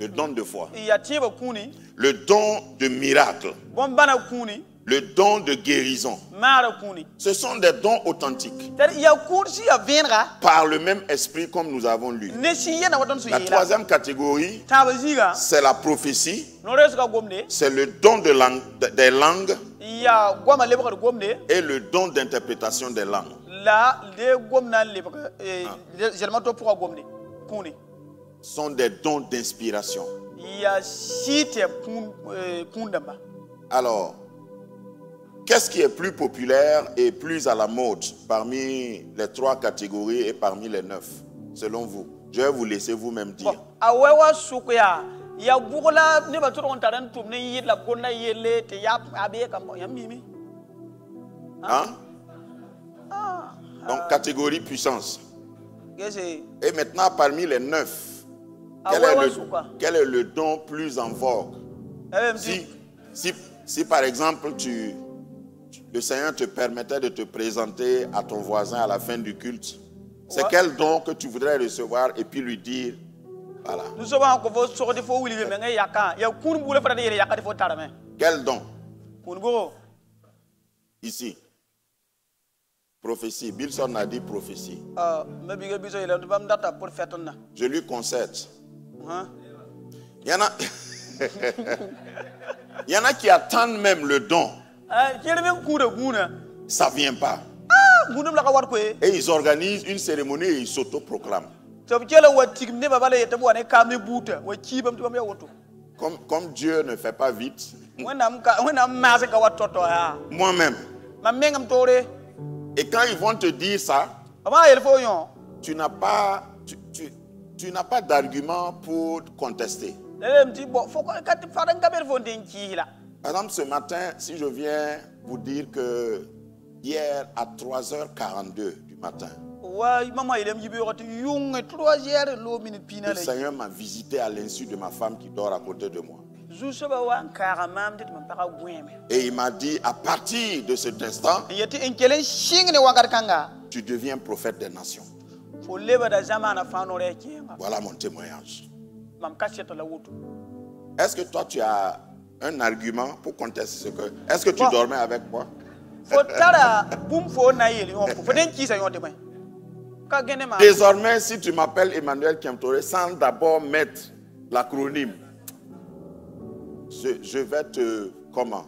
don de foi. Le don de miracle. Le don de guérison. Ce sont des dons authentiques. Par le même esprit comme nous avons lu. La troisième catégorie, c'est la prophétie. C'est le don des langues. ya goma le bakar gomne et le don d'interprétation des langues. la le gomna le bakar jelma to pour gomne kuni Sont des dons d'inspiration. ya site kundamba. Alors, qu'est-ce qui est plus populaire et plus à la mode parmi les 3 catégories et parmi les 9, selon vous? Je vais vous laisser vous-même dire. Awewa sukuya ya bugola ne ba toro ontaran tum ne yid la gonna yele te ya abe kam ya mimi. Hein? Donc, catégorie puissance. Et maintenant, parmi les 9, quel est le don plus en vogue? Si par exemple, le Seigneur te permettait de te présenter à ton voisin à la fin du culte, c'est quel don que tu voudrais recevoir et puis lui dire, voilà. Quel don? Ici. Prophétie. Bilson a dit prophétie. Je lui concède. Il y en a qui attendent même le don. Ça ne vient pas. Et ils organisent une cérémonie et ils s'autoproclament. Comme Dieu ne fait pas vite, moi-même. Et quand ils vont te dire ça, tu n'as pas d'argument pour contester. Par exemple, ce matin, si je viens vous dire que hier à 3h42 du matin, le Seigneur m'a visité à l'insu de ma femme qui dort à côté de moi. Et il m'a dit, à partir de cet instant, tu deviens prophète des nations. Voilà mon témoignage. Est-ce que toi tu as un argument pour contester ce que... Est-ce que tu dormais avec moi? Désormais, si tu m'appelles Emmanuel Kiamtore sans d'abord mettre l'acronyme, je vais te... Comment?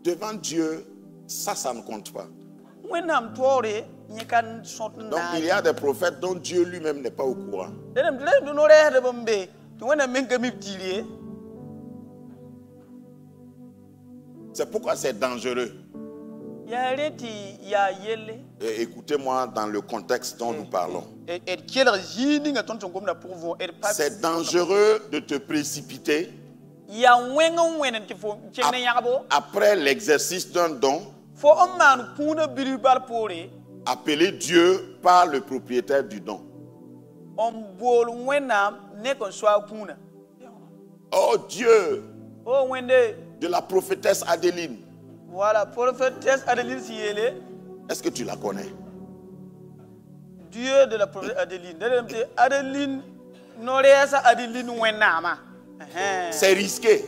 Devant Dieu, ça ne compte pas. Donc il y a des prophètes dont Dieu lui-même n'est pas au courant. C'est pourquoi c'est dangereux. Et écoutez-moi dans le contexte dont nous parlons. C'est dangereux de te précipiter après l'exercice d'un don, appeler Dieu par le propriétaire du don. Oh Dieu de la prophétesse Adeline. Voilà, prophétesse Adeline Siele. Est-ce que tu la connais? Dieu de la prophétesse Adeline. Adeline, Noresa Adeline Wenama. C'est risqué.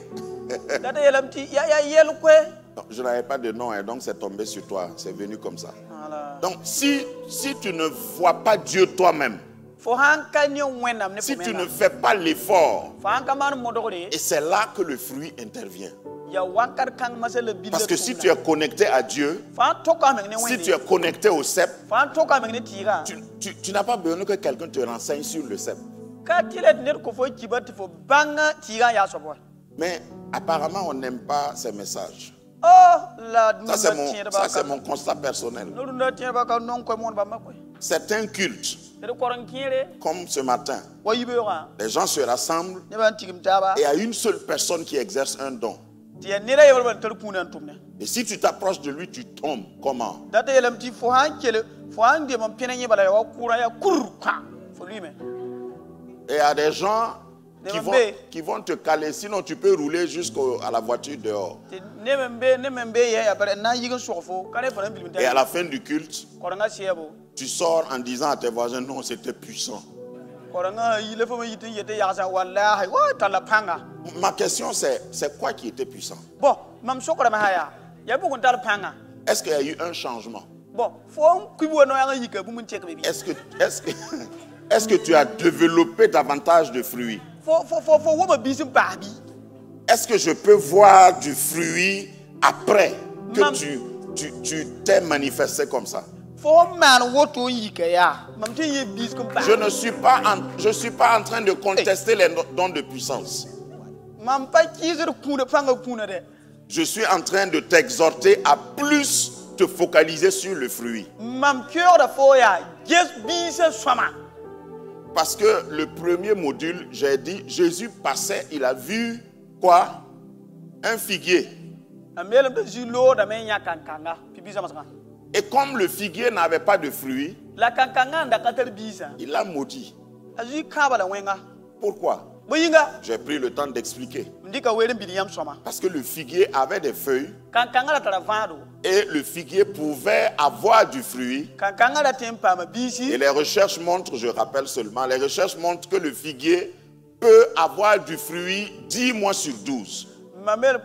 Non, je n'avais pas de nom et donc c'est tombé sur toi. C'est venu comme ça. Voilà. Donc si tu ne vois pas Dieu toi-même, si tu ne fais pas l'effort, et c'est là que le fruit intervient. Parce que si tu es connecté à Dieu, si tu es connecté au cep, tu n'as pas besoin que quelqu'un te renseigne sur le cep. Mais apparemment, on n'aime pas ces messages. Ça, c'est mon constat personnel. Certains cultes, comme ce matin, les gens se rassemblent et il y a une seule personne qui exerce un don. Et si tu t'approches de lui, tu tombes. Comment? Et il y a des gens qui vont te caler, sinon tu peux rouler jusqu'à la voiture dehors. Et à la fin du culte, tu sors en disant à tes voisins, non, c'était puissant. Ma question c'est quoi qui était puissant? Est-ce qu'il y a eu un changement? est-ce que tu as développé davantage de fruits? For woman busy baby. Est-ce que je peux voir du fruit après que Mam- tu t'es manifesté comme ça? For man what to eat ya. Mam te ye busy comme Je ne suis pas en train de contester les dons de puissance. Mam pa kizer kuna panga kuna de. Je suis en train de t'exhorter à plus te focaliser sur le fruit. Mam cœur de foya. Just busy swama. Parce que le premier module, j'ai dit, Jésus passait, il a vu quoi? Un figuier. Amel de zulo da menya kankanga. Pibisa masaka. Et comme le figuier n'avait pas de fruits, La kankanga nda kater bisa. il l'a maudit. Azu kaba la wenga. Pourquoi? Boyinga. J'ai pris le temps d'expliquer. Ndika wele biliyam swama. Parce que le figuier avait des feuilles Kankanga la taravado. et le figuier pouvait avoir du fruit. Kankanga la tempa ma Et bisi. les recherches montrent, je rappelle seulement, les recherches montrent que le figuier peut avoir du fruit 10 mois sur 12. Mamel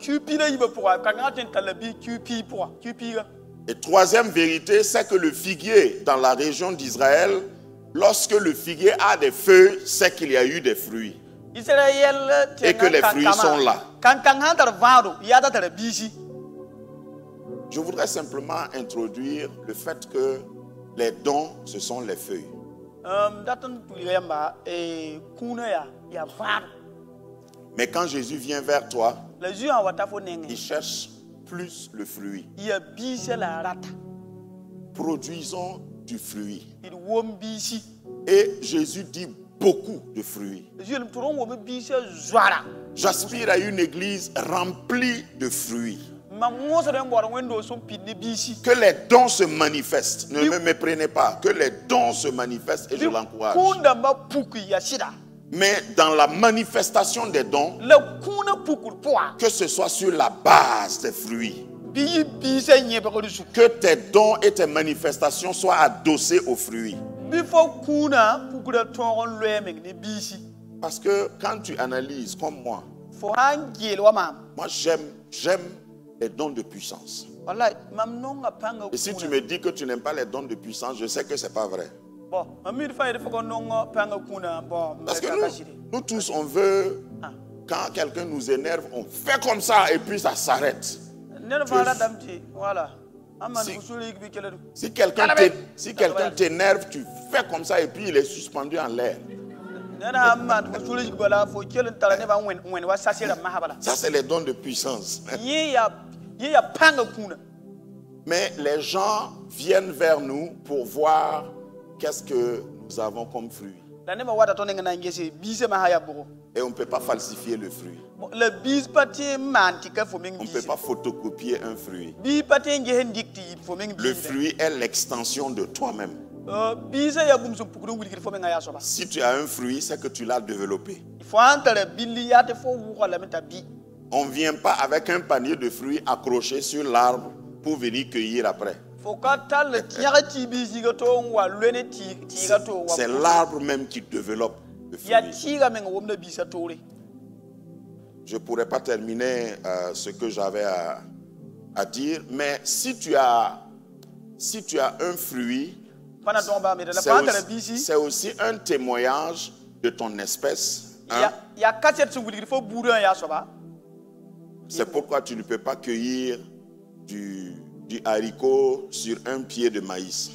QP na yiba pour kankanga ten talabi QP pour QP. Et troisième vérité, c'est que le figuier dans la région d'Israël, lorsque le figuier a des feuilles, c'est qu'il y a eu des fruits. Israël Et que les fruits sont là. Kankanga taravado yada tarabisi. Je voudrais simplement introduire le fait que les dons, ce sont les feuilles. Datan tuliyamba kuna ya vado. Mais quand Jésus vient vers toi, La ju en watafo il nenge. cherche plus le fruit. Ya bisi la rata. Produisons du fruit. Il wom bisi. Et Jésus dit beaucoup de fruits. Je le tourne wom bisi zwara. J'aspire à une église remplie de fruits. Ma mosa den bora wendo son pinne bisi. Que les dons se manifestent. Ne me méprenez pas. Que les dons se manifestent et je l'encourage. Kunda ma puku ya shida. Mais dans la manifestation des dons, Le kuna puku poa. que ce soit sur la base des fruits. Bi bisi nyebe ko su. Que tes dons et tes manifestations soient adossés aux fruits. Before kuna puku da toron lwemeng ni bisi. Parce que quand tu analyses comme moi, Fo hangel wa mam. moi j'aime les dons de puissance. Wallahi mam nonga panga Et si tu kuna. me dis que tu n'aimes pas les dons de puissance, je sais que c'est pas vrai. Bon, amir fa yede foko nonga panga kuna bon. Parce que meka kashiri. nous tous, on veut, quand quelqu'un nous énerve, on fait comme ça et puis ça s'arrête. Nene fa la damti. Voilà. Aman Si- usuli gibi keledu. Si quelqu'un t'énerve, tu fais comme ça et puis il est suspendu en l'air. Nena aman usuli gibi bala fo kelen tala ne ba wen wa sasira mahabala. Ça, c'est les dons de puissance. Ye ya panga kuna. Mais les gens viennent vers nous pour voir qu'est-ce que nous avons comme fruit. La ne ma wata to nenga ngese bise ma haya boko. Et on ne peut pas falsifier le fruit. Le bise pati mantika fo meng On ne peut bise. pas photocopier un fruit. Bi pati nge dikti fo meng Le bise. fruit est l'extension de toi-même. Bise ya bum so pukuru wili fo menga ya soba. Si tu as un fruit, c'est que tu l'as développé. Il faut entrer billi ya te fo wuko la meta bi. On ne vient pas avec un panier de fruits accroché sur l'arbre pour venir cueillir après. Faut ka tal tiara ti bisi ga to wa lene ti ga to wa. C'est l'arbre même qui développe le Ya fruit. ti ga menga wom na bisa tore. Je ne pourrais pas terminer ce que j'avais à dire, mais si tu as un fruit, Pana don ba me de la c'est panta la aussi, bisi. c'est aussi un témoignage de ton espèce. hein. Ya kaset su wili fo buru ya soba. C'est pourquoi tu ne peux pas cueillir du haricot sur un pied de maïs.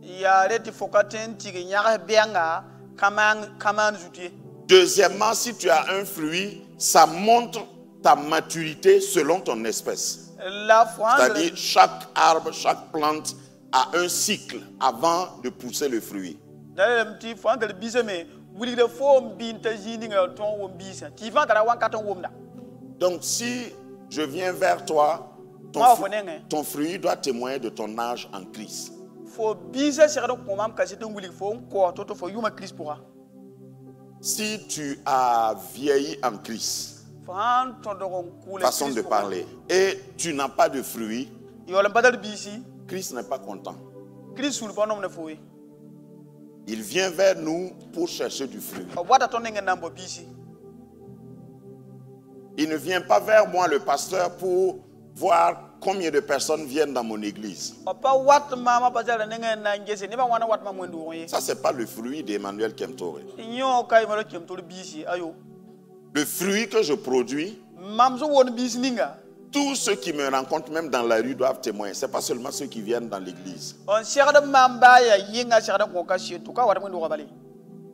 Ya reti fo ka ten ti ga nyaga benga kaman zutie. Deuxièmement, si tu as un fruit, ça montre ta maturité selon ton espèce. La fo C'est-à-dire chaque arbre, chaque plante a un cycle avant de pousser le fruit. Dalem ti fo andal bise me wili de fo mbinta jini nga ton wo bisa. Ti van dara wan katon womda. Donc si je viens vers toi, ton fruit doit témoigner de ton âge en Christ. Fo bise sera do komam kasete wili fo ko toto fo yuma Christ pourra. Si tu as vieilli en Christ, Fo han to do ko façon de parler, et tu n'as pas de fruit, Yo le badal bisi. Christ n'est pas content. Christ sul bonom ne fo yi. Il vient vers nous pour chercher du fruit. O wata to nenga nambo bisi. Il ne vient pas vers moi, le pasteur, pour voir combien de personnes viennent dans mon église? Opa wat mama bazala nenga na ngese ne ba wana wat mamwendo onye. Ça, c'est pas le fruit d'Emmanuel Kemtore. Nyo kai maro Kemtore bisi ayo. Le fruit que je produis, Mamzo won bisi ninga. tous ceux qui me rencontrent, même dans la rue, doivent témoigner. Ce n'est pas seulement ceux qui viennent dans l'église. On shirada mamba ya yinga shirada koka shetu ka wat mwendo kabali.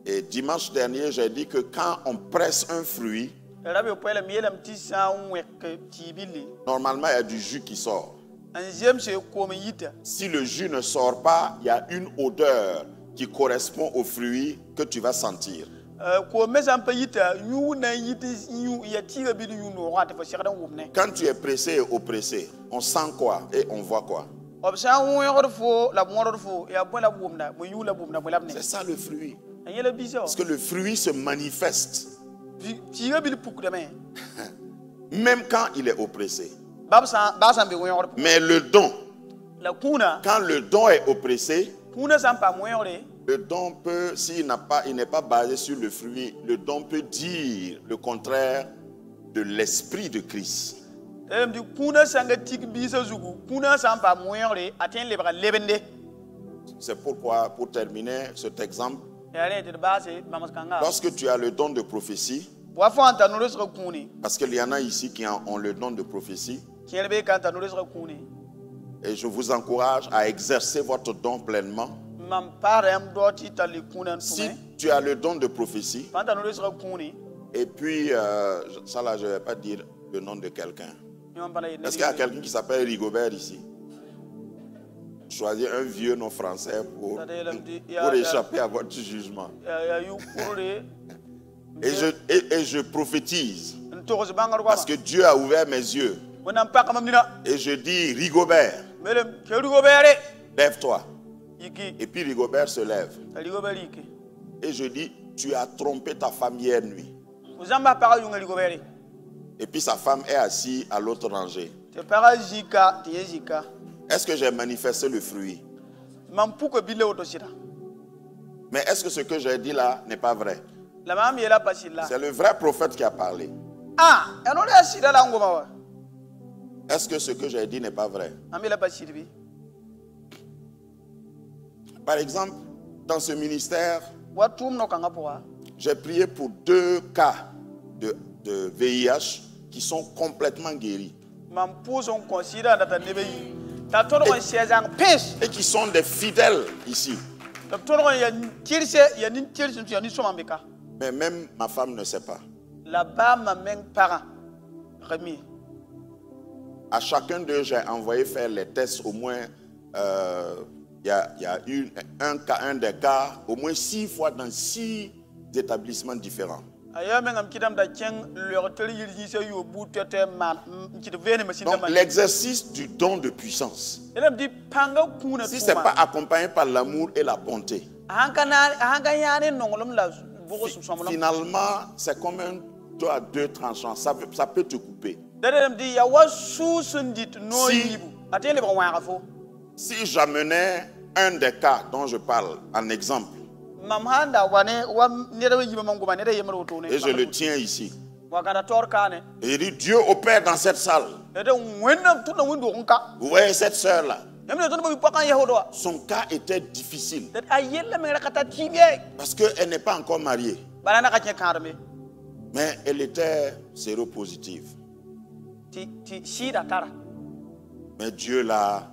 Et dimanche dernier, j'ai dit que quand on presse un fruit, Rabe opela miela mtisa onwek tibili. normalement, il y a du jus qui sort. Anjem se kome yita. Si le jus ne sort pas, il y a une odeur qui correspond au fruit que tu vas sentir. Kome zampa yita yu na yita yu ya tira bidu yu no rate fo shirada wumne. Quand tu es pressé et oppressé, on sent quoi et on voit quoi? Obsa won fo la mo fo ya bon la wumna mo yu la wumna mo labne. C'est ça le fruit. Anyela biso. Parce que le fruit se manifeste Tira bidu puk de men. même quand il est oppressé. Babsa be won. Mais le don, La kuna quand le don est oppressé, kuna zampa moyore. le don peut, s'il n'est pas basé sur le fruit, le don peut dire le contraire de l'esprit de Christ. Di kuna sanga tik bisa zugu kuna zampa moyore aten lebra lebende. C'est pourquoi, pour terminer cet exemple, Yale de base mamaskanga. lorsque tu as le don de prophétie, Wa fo anta no resra kuni. parce qu'il y en a ici qui ont le don de prophétie, Kielbe kanta no resra kuni. et je vous encourage à exercer votre don pleinement. Mam parem doti tali kuna Si ntume. tu as le don de prophétie, Fanta no resra kuni. et puis, ça là, je ne vais pas dire le nom de quelqu'un. Est-ce qu'il y a quelqu'un qui s'appelle Rigobert ici? Choisir un vieux nom français pour échapper à votre jugement. Et je prophétise, parce que Dieu a ouvert mes yeux. Et je dis, Rigobert, lève-toi. Et puis Rigobert se lève. Et je dis, tu as trompé ta femme hier nuit. Et puis sa femme est assise à l'autre rangée. Est-ce que j'ai manifesté le fruit? Mais est-ce que ce que j'ai dit là n'est pas vrai? C'est le vrai prophète qui a parlé. Est-ce que ce que j'ai dit n'est pas vrai? Par exemple, dans ce ministère, j'ai prié pour 2 cas de VIH qui sont complètement guéris. Et qui sont des fidèles ici. Mais même ma femme ne sait pas. À chacun d'eux, j'ai envoyé faire les tests au moins. Il y a eu un des cas, au moins 6 fois dans 6 établissements différents. Donc l'exercice du don de puissance, si ce n'est pas accompagné par l'amour et la bonté, finalement c'est comme un dos à 2 tranchants, ça peut te couper. Si j'amenais un des cas dont je parle en exemple, et je le tiens ici, et il dit Dieu opère dans cette salle. Vous voyez cette sœur-là, son cas était difficile parce qu'elle n'est pas encore mariée, mais elle était séropositive. Mais Dieu l'a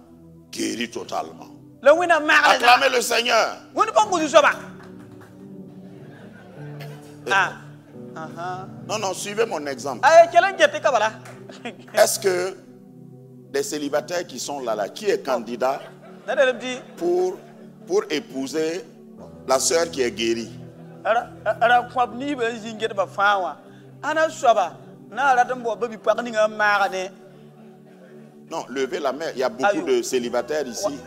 guéri totalement. Acclamez le Seigneur. Non, suivez mon exemple. Est-ce que les célibataires qui sont là, qui est candidat pour épouser la sœur qui est guérie? Non, levez la main. Il y a beaucoup de célibataires ici.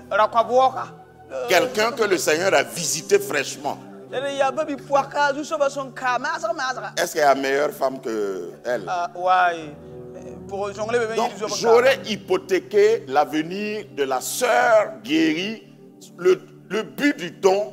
Quelqu'un que le Seigneur a visité fraîchement. Est-ce qu'il y a une meilleure femme qu'elle? Donc, j'aurais hypothéqué l'avenir de la sœur guérie. Le but du don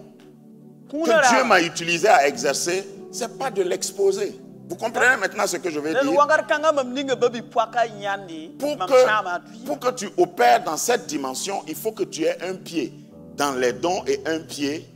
que Dieu m'a utilisé à exercer, ce n'est pas de l'exposer. Vous comprenez maintenant ce que je vais Den dire? wangar kanga mam ninga babi poaka nyandi mam chama tui. Pour que tu opères dans cette dimension, il faut que tu aies un pied dans les dons et un pied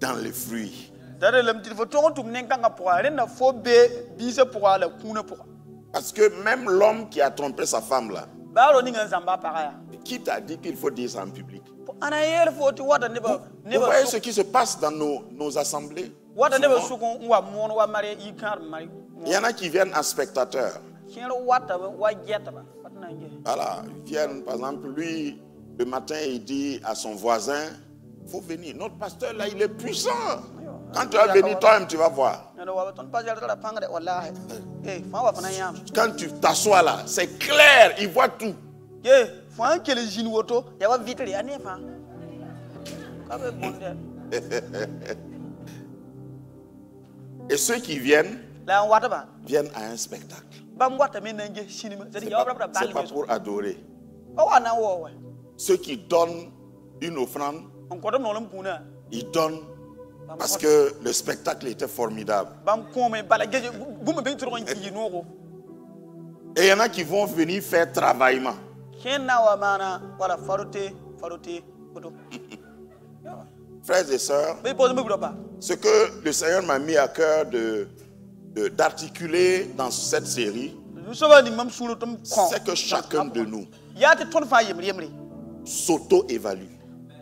dans les fruits. Dare lem ti fo tongo tum nen kanga poa ren na fo be bise poa la kuna poa. Parce que même l'homme qui a trompé sa femme là, Baro ninga zamba paraya. qui t'a dit qu'il faut dire ça en public? Ana yer fo ti wada ne ba Vous voyez ce qui se passe dans nos assemblées? wada ne ba Souvent, sukon wa mon wa mari ikar mari. il y en a qui viennent en spectateur. Kero wata wa jeta ba patna nge. Voilà, ils viennent, par exemple, lui, le matin, il dit à son voisin, il faut venir. Notre pasteur, là, il est puissant. Quand tu vas venir, toi-même, tu vas voir. Na wa ton pa jara panga de wallahi. Eh, fa wa fana yam. Quand tu t'assois là, c'est clair, il voit tout. Ye, fa an kele jin woto, ya wa vitre ya ne fa. Ka be bonde. Et ceux qui viennent, La wata ba. viennent à un spectacle. Bam wata men nge sinima. C'est ya bra C'est pas bal. pour adorer. O wa na wo wa. Ceux qui donnent une offrande, On ko dem no lem kuna. ils donnent parce que le spectacle était formidable. Bam ko me bala geje bu me be tro ngi no ko. Et il y en a qui vont venir faire travaillement. Ken na wa mana wala farote oto. Frères et sœurs, Be pose me ba. ce que le Seigneur m'a mis à cœur d'articuler dans cette série, Nous sommes ni mam sulu tum kon. c'est que chacun de nous Ya te ton fa yemri. s'auto-évalue.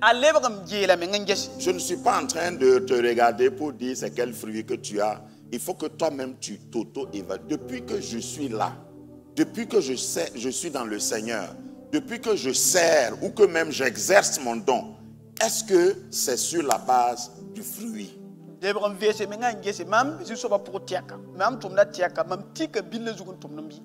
Ale ba kam je la me ngesi. Je ne suis pas en train de te regarder pour dire c'est quel fruit que tu as. Il faut que toi-même tu t'auto-évalues. Depuis que je suis là, depuis que je suis dans le Seigneur, depuis que je sers ou que même j'exerce mon don, est-ce que c'est sur la base du fruit? De ba kam vese me ngesi mam ji so ba pour tiaka. Mam tum na tiaka mam tika bille zugun tum nambi.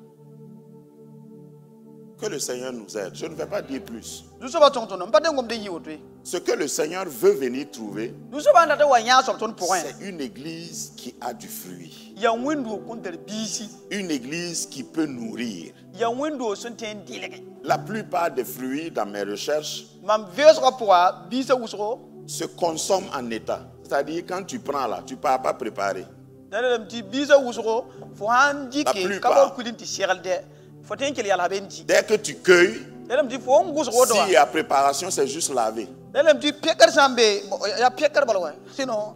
Que le Seigneur nous aide. Je ne vais pas dire plus. Nous sommes ton ton pas d'engom de yiwotwe. Ce que le Seigneur veut venir trouver, Nous sommes en train de voir sur ton point. c'est une église qui a du fruit. Ya window contre bisi. Une église qui peut nourrir. Ya window sont un dilege. La plupart des fruits dans mes recherches Mam veus rapport bisa usro. se consomment en état. C'est-à-dire quand tu prends là, tu ne pars pas préparer. Dalem ti bisa usro fo handi La ke plupart. kabo kudin ti seralde. Fo tenkel yalla benji. Dès que tu cueilles, Dalem ti fo ngusro do. s'il y a préparation, c'est juste laver. Dalem ti pekar sambe ya pekar balwa. Sinon.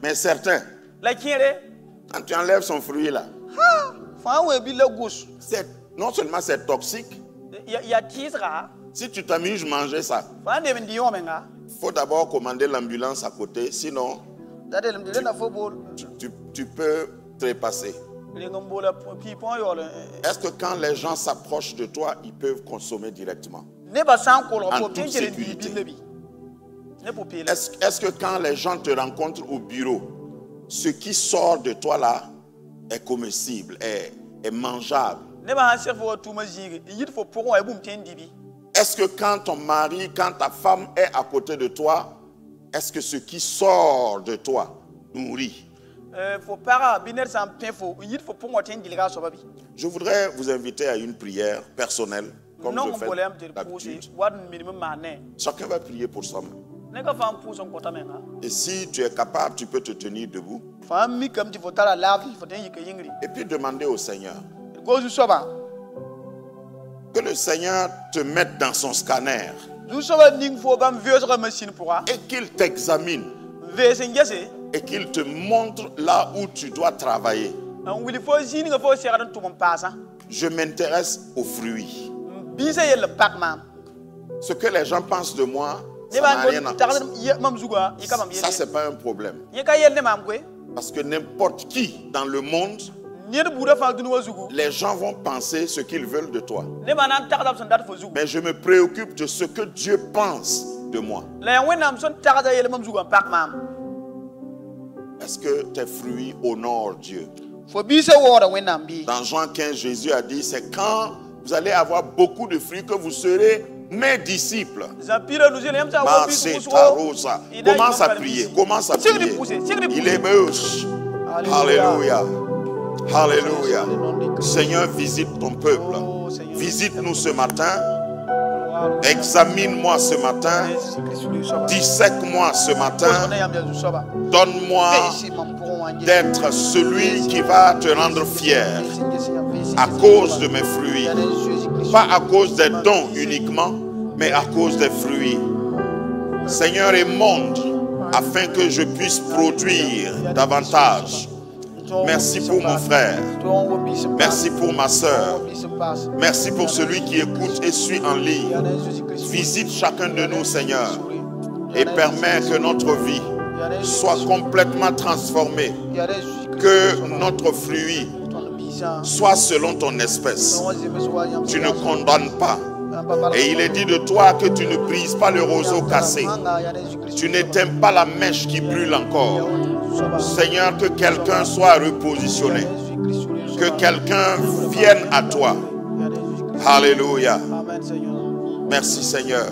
Mais certains, La kire. quand tu enlèves son fruit là, Ha, fa we bi la gus. non seulement c'est toxique, Ya tisra. si tu t'amuses à manger ça, Fa de men di yomenga. il faut d'abord commander l'ambulance à côté, sinon Dalem di na fo bol. tu peux trépasser. Lengombola pipon yole. Est-ce que quand les gens s'approchent de toi, ils peuvent consommer directement? Ne ba san ko En ko toute tenkele bi sécurité. bilebi. Ne po pele. Est-ce que quand les gens te rencontrent au bureau, ce qui sort de toi là est comestible, est mangeable? Ne ba hanser fo tuma jigi. Yit fo pokon ay bum tendibi. Est-ce que quand ton mari, quand ta femme est à côté de toi, est-ce que ce qui sort de toi nourrit? Fo para biner san pefo yit fo pokon tendili ga so babi. Je voudrais vous inviter à une prière personnelle, comme Non je fais bolem te d'habitude. poser wad minimum mané. Chacun va prier pour soi-même. Ne ka fam pouson kota menga. Et si tu es capable, tu peux te tenir debout Fam mi kam ti fo tala lavi fo ten yike yingri. et puis demander au Seigneur Gozu soba. que le Seigneur te mette dans son scanner Du soba ning fo bam vieux ka machine pourra. et qu'il t'examine Vese ngese. et qu'il te montre là où tu dois travailler. An wili fo jini nga fo sera dan tumon pasa. Je m'intéresse aux fruits. Bisa yel pak mam. Ce que les gens pensent de moi, Ne ça ba n'a rien à ko ta voir. mam zuga yika mam Ça, yel. c'est pas un problème. Yika yel ne mam kwe. Parce que n'importe qui dans le monde, Ni de buda fa dunu wazugu. les gens vont penser ce qu'ils veulent de toi. Ne ba nan takada son dat fo zugu. Mais je me préoccupe de ce que Dieu pense de moi. La yan wenam son takada yel mam zugu pak mam. Est-ce que tes fruits honorent Dieu? Fo bisa wora wenam bi. Dans Jean 15, Jésus a dit, c'est quand vous allez avoir beaucoup de fruits que vous serez mes disciples. Zapira nous yel yamsa wa bi Marcé, so. Tarosa. Commence à prier, commence à prier. Il est moche. Alléluia. Alléluia. Seigneur, visite ton peuple. Visite-nous ce matin Examine-moi ce matin. Dissèque-moi ce matin. Donne-moi d'être celui qui va te rendre fier à cause de mes fruits. Pas à cause des dons uniquement, mais à cause des fruits. Seigneur, émonde afin que je puisse produire davantage. Merci pour mon frère. Merci pour ma soeur. Merci pour celui qui écoute et suit en ligne. Visite chacun de nous, Seigneur, et permets que notre vie soit complètement transformée. Que notre fruit soit selon ton espèce. Tu ne condamnes pas. Et il est dit de toi que tu ne brises pas le roseau cassé. Tu n'éteins pas la mèche qui brûle encore. Seigneur, que quelqu'un soit repositionné. Que quelqu'un vienne à toi. Alléluia. Merci Seigneur.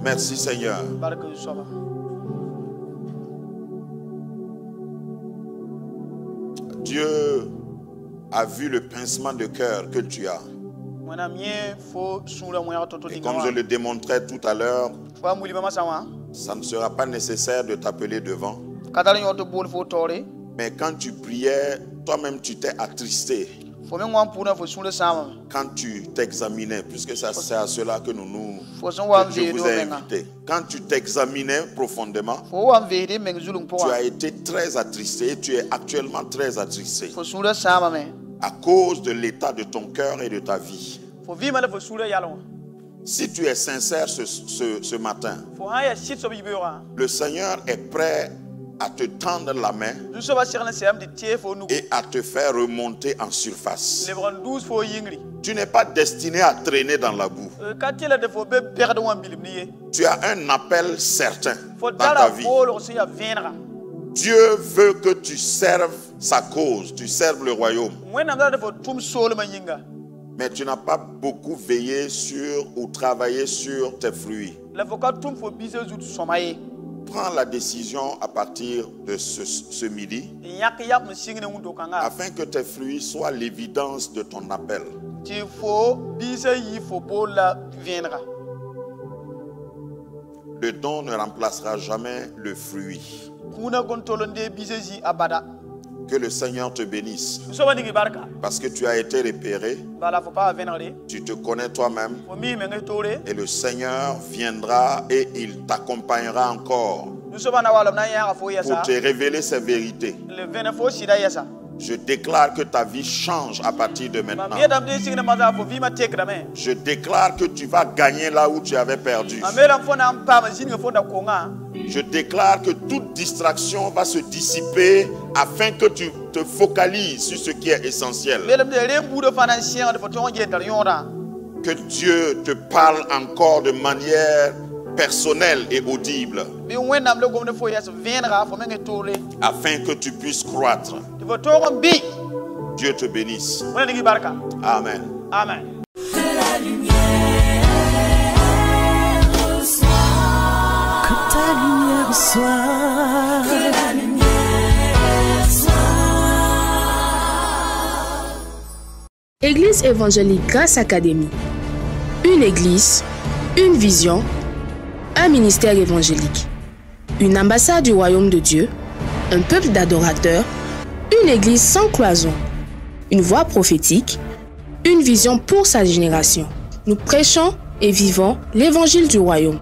Merci Seigneur. Dieu a vu le pincement de cœur que tu as. Et comme je le démontrais tout à l'heure, ça ne sera pas nécessaire de t'appeler devant. Mais quand tu priais, toi-même tu t'es attristé. Quand tu t'examinais, puisque c'est à cela que je vous ai invité. Quand tu t'examinais profondément, tu as été très attristé et tu es actuellement très attristé à cause de l'état de ton cœur et de ta vie. Si tu es sincère ce matin, le Seigneur est prêt à te tendre la main et à te faire remonter en surface. Tu n'es pas destiné à traîner dans la boue. Tu as un appel certain dans ta vie. Dieu veut que tu serves sa cause, tu serves le royaume. Mais tu n'as pas beaucoup veillé sur ou travaillé sur tes fruits. Prends la décision à partir de ce midi afin que tes fruits soient l'évidence de ton appel. Le don ne remplacera jamais le fruit. Que le Seigneur te bénisse. Parce que tu as été repéré. Tu te connais toi-même. Et le Seigneur viendra et il t'accompagnera encore pour te révéler ses vérités. Je déclare que ta vie change à partir de maintenant. Je déclare que tu vas gagner là où tu avais perdu. Je déclare que toute distraction va se dissiper afin que tu te focalises sur ce qui est essentiel. Que Dieu te parle encore de manière personnelle et audible afin que tu puisses croître. Dieu te bénisse. Amen. Amen. Que ta lumière soit. Que la lumière soit. Église évangélique Grâce Académie. Une église, une vision, un ministère évangélique. Une ambassade du royaume de Dieu, un peuple d'adorateurs, une église sans cloison, une voix prophétique, une vision pour sa génération. Nous prêchons et vivons l'évangile du royaume.